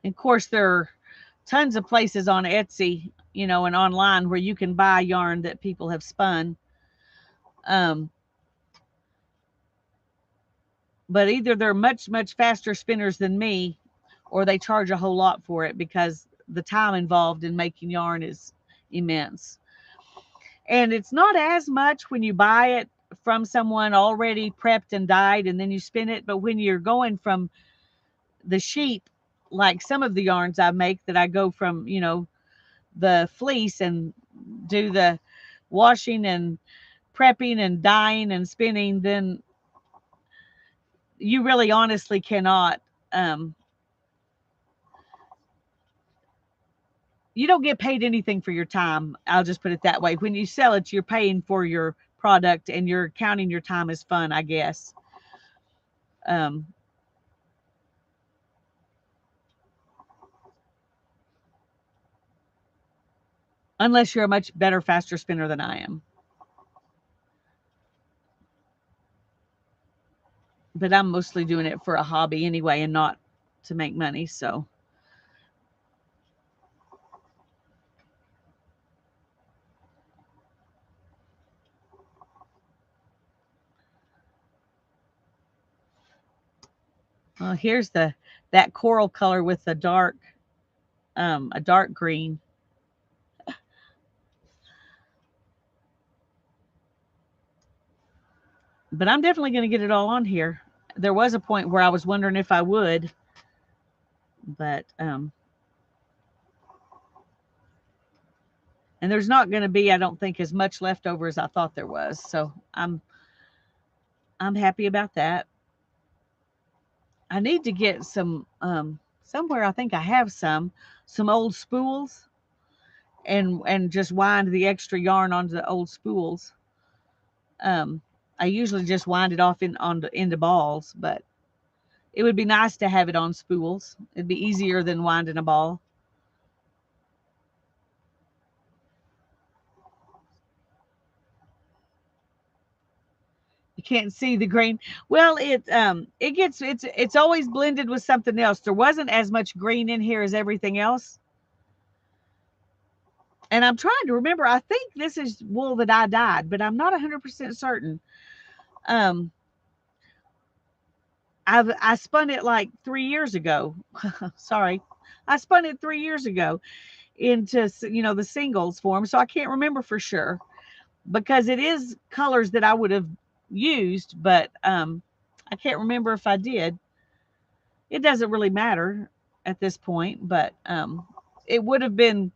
And of course, there are tons of places on Etsy, and online where you can buy yarn that people have spun. Um, but either they're much, much faster spinners than me, or they charge a whole lot for it because the time involved in making yarn is immense. And it's not as much when you buy it from someone already prepped and dyed and then you spin it. But when you're going from the sheep, like some of the yarns I make that I go from, the fleece and do the washing and prepping and dyeing and spinning, then you really honestly cannot. Um, you don't get paid anything for your time. I'll just put it that way. When you sell it, you're paying for your product and you're counting your time as fun, I guess. Um, unless you're a much better, faster spinner than I am. But I'm mostly doing it for a hobby anyway and not to make money. So, Well, here's that coral color with a dark green. But I'm definitely going to get it all on here. There was a point where I was wondering if I would, but and there's not going to be, I don't think, as much left over as I thought there was. So I'm happy about that. I need to get some somewhere. I think I have some old spools and just wind the extra yarn onto the old spools. Um, I usually just wind it off into balls, but it would be nice to have it on spools. It'd be easier than winding a ball. You can't see the green. Well, it's always blended with something else. There wasn't as much green in here as everything else. And I'm trying to remember. I think this is wool that I dyed, but I'm not 100% certain. Um, I spun it like 3 years ago. Sorry, I spun it 3 years ago into the singles form, so I can't remember for sure because it is colors that I would have used, but I can't remember if I did. It doesn't really matter at this point, but it would have been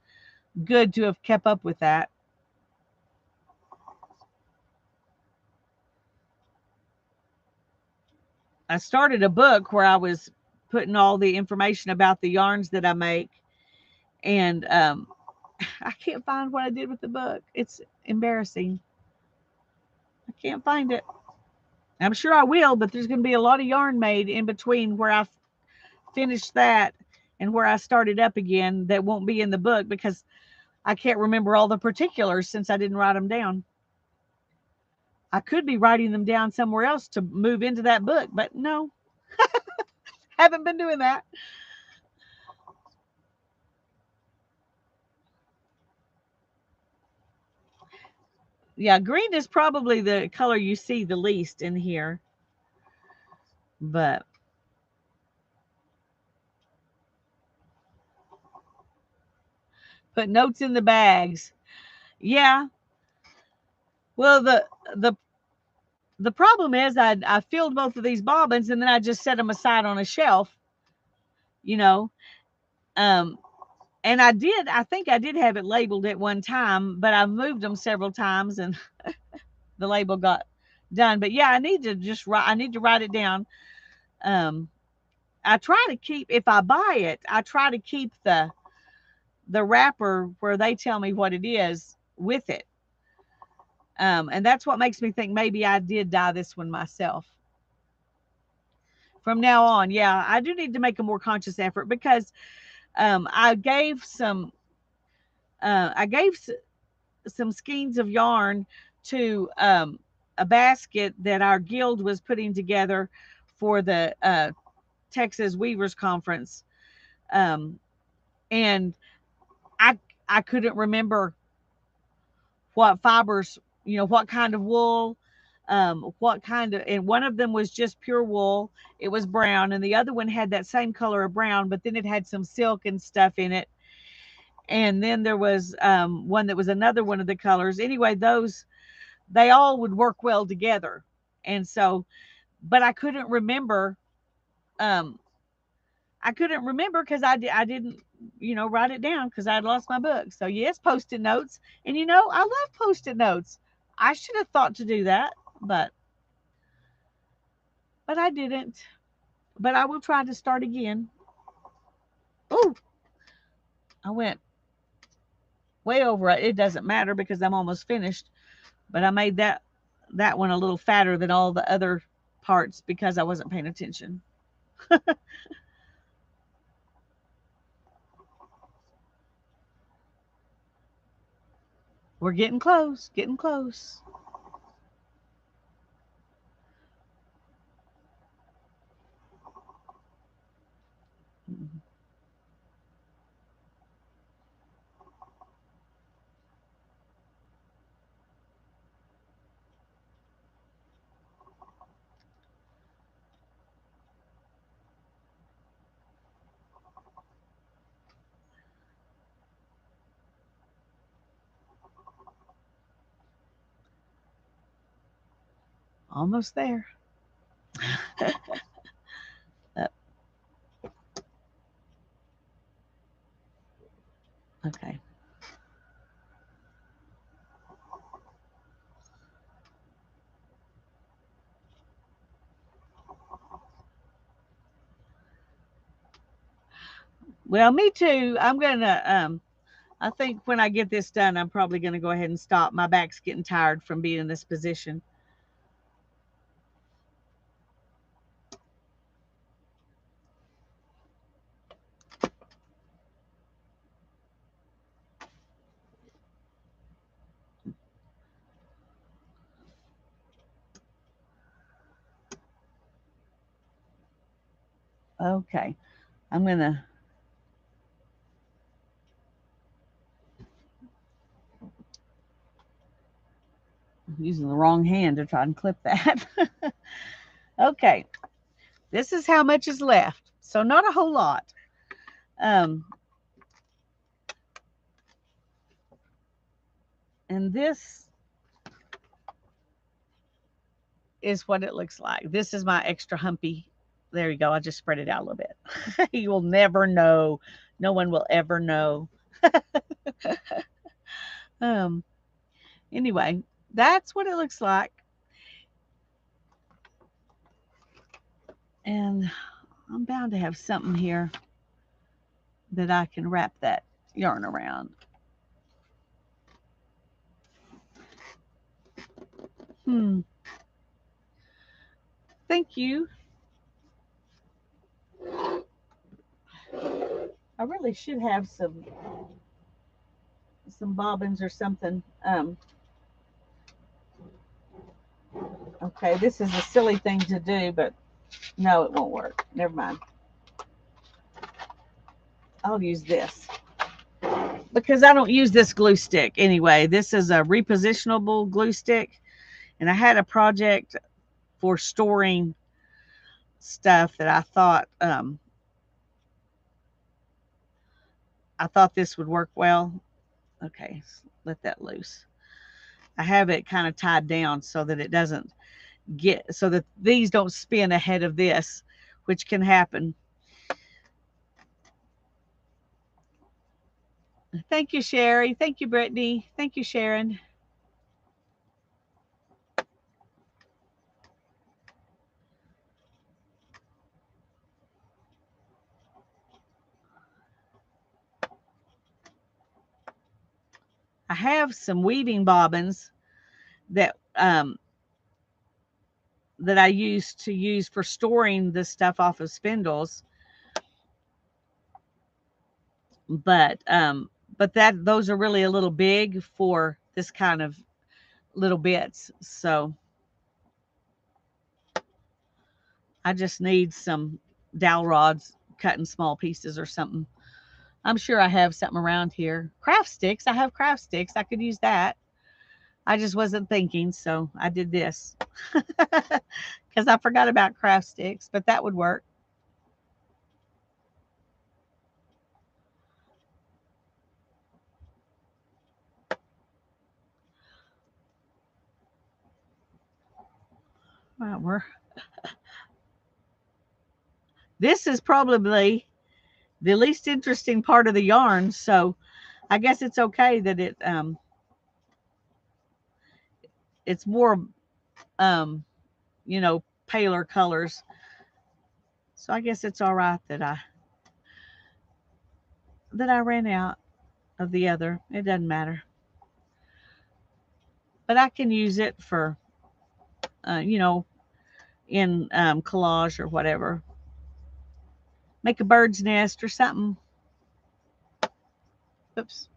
good to have kept up with that. I started a book where I was putting all the information about the yarns that I make, and I can't find what I did with the book. It's embarrassing. I can't find it. I'm sure I will, but there's going to be a lot of yarn made in between where I finished that and where I started up again that won't be in the book because I can't remember all the particulars since I didn't write them down. I could be writing them down somewhere else to move into that book, but no, haven't been doing that. Yeah, green is probably the color you see the least in here, but put notes in the bags. Yeah. Well, the the problem is I filled both of these bobbins and then I just set them aside on a shelf, you know. Um, and I think I did have it labeled at one time, but I moved them several times and the label got done. But yeah, I need to write it down. Um, I try to keep, if I buy it, I try to keep the wrapper where they tell me what it is with it. And that's what makes me think maybe I did dye this one myself. From now on, yeah, I do need to make a more conscious effort because I gave some skeins of yarn to a basket that our guild was putting together for the Texas Weavers Conference, um, and I I couldn't remember what fibers, what kind of wool, what kind of, and one of them was just pure wool. It was brown, and the other one had that same color of brown, but then it had some silk and stuff in it. And then there was one that was another one of the colors. Anyway, those they all would work well together. And so, but um, I couldn't remember because I didn't, write it down because I'd lost my book. So yes, post-it notes. And I love post-it notes. I should have thought to do that, but I didn't. But I will try to start again. Oh, I went way over it. It doesn't matter because I'm almost finished. But I made that one a little fatter than all the other parts because I wasn't paying attention. We're getting close, getting close. Almost there. Uh, okay. Well, me too. I'm gonna I think when I get this done, I'm probably gonna go ahead and stop. My back's getting tired from being in this position. Okay. I'm gonna I'm using the wrong hand to try and clip that. Okay. This is how much is left. So not a whole lot. Um, and this is what it looks like. This is my extra humpy. There you go. I just spread it out a little bit. You will never know. No one will ever know. um, anyway, that's what it looks like. And I'm bound to have something here that I can wrap that yarn around. Hmm. Thank you. I really should have some bobbins or something. Okay, this is a silly thing to do, but no, it won't work. Never mind. I'll use this because I don't use this glue stick anyway. This is a repositionable glue stick, and I had a project for storing stuff that I thought this would work well. Okay, let that loose. I have it kind of tied down so that it doesn't get so that these don't spin ahead of this, which can happen. Thank you, Sherry. Thank you, Brittany. Thank you, Sharon. I have some weaving bobbins that I used to use for storing the stuff off of spindles, but that those are really a little big for this kind of little bits. So I just need some dowel rods cut in small pieces or something. I'm sure I have something around here. Craft sticks. I have craft sticks. I could use that. I just wasn't thinking, so I did this because I forgot about craft sticks, but that would work. Well, this is probably the least interesting part of the yarn, so I guess it's okay that it's more um, paler colors. So I guess it's all right that I ran out of the other. It doesn't matter, but I can use it for uh, you know in collage or whatever. Make a bird's nest or something. Oops.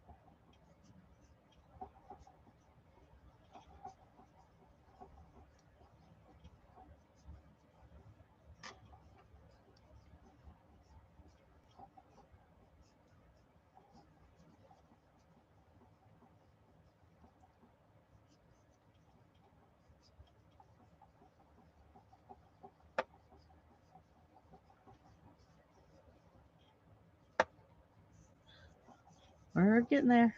We're getting there.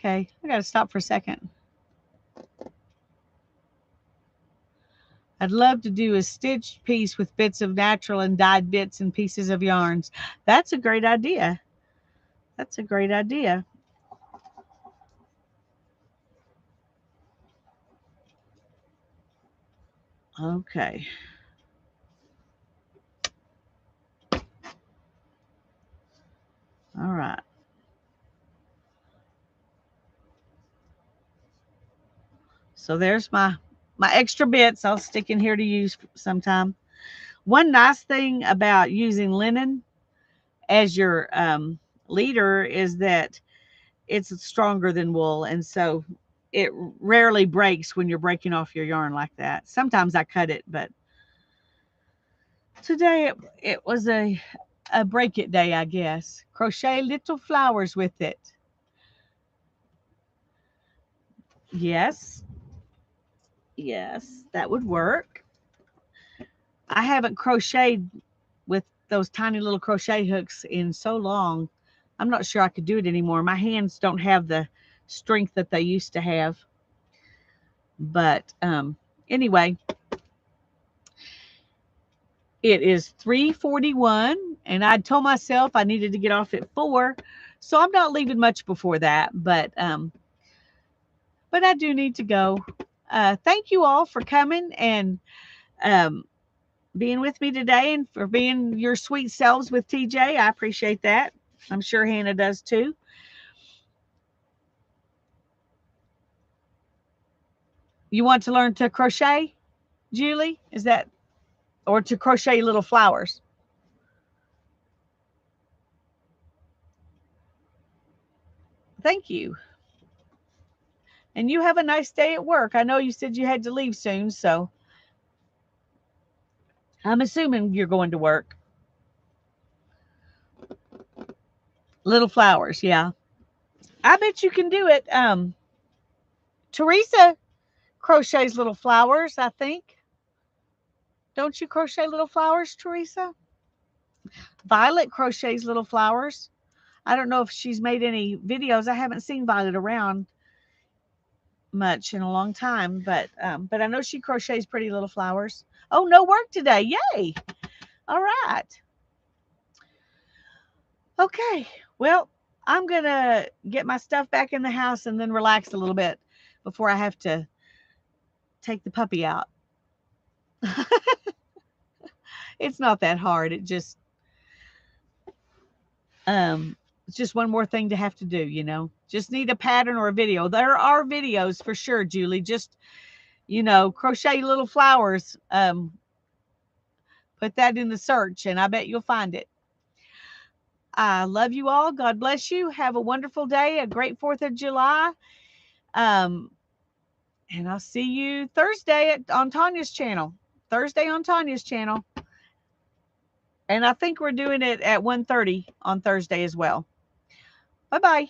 Okay, I got to stop for a second. I'd love to do a stitched piece with bits of natural and dyed bits and pieces of yarns. That's a great idea. That's a great idea. Okay. All right. So there's my extra bits I'll stick in here to use sometime. One nice thing about using linen as your leader is that it's stronger than wool, and so it rarely breaks when you're breaking off your yarn like that. Sometimes I cut it, but today it was a break it day, I guess. Crochet little flowers with it. Yes, yes, that would work. I haven't crocheted with those tiny little crochet hooks in so long. I'm not sure I could do it anymore. My hands don't have the strength that they used to have. But anyway, it is 3:41, and I told myself I needed to get off at 4, so I'm not leaving much before that. But I do need to go. Thank you all for coming and um, being with me today, and for being your sweet selves with TJ. I appreciate that. I'm sure Hannah does too. You want to learn to crochet, Julie? Is that, or to crochet little flowers? Thank you. And you have a nice day at work. I know you said you had to leave soon, so I'm assuming you're going to work. Little flowers, yeah. I bet you can do it. Teresa crochets little flowers, I think. Don't you crochet little flowers, Teresa? Violet crochets little flowers. I don't know if she's made any videos. I haven't seen Violet around much in a long time, but I know she crochets pretty little flowers. Oh, no work today. Yay. All right. Okay. Well, I'm going to get my stuff back in the house and then relax a little bit before I have to take the puppy out. It's not that hard. It's just one more thing to have to do, you know. Just need a pattern or a video. There are videos for sure, Julie. Just, crochet little flowers. Put that in the search and I bet you'll find it. I love you all. God bless you. Have a wonderful day, a great 4th of July. Um, and I'll see you Thursday on Tanya's channel. Thursday on Tanya's channel. And I think we're doing it at 1:30 on Thursday as well. Bye-bye.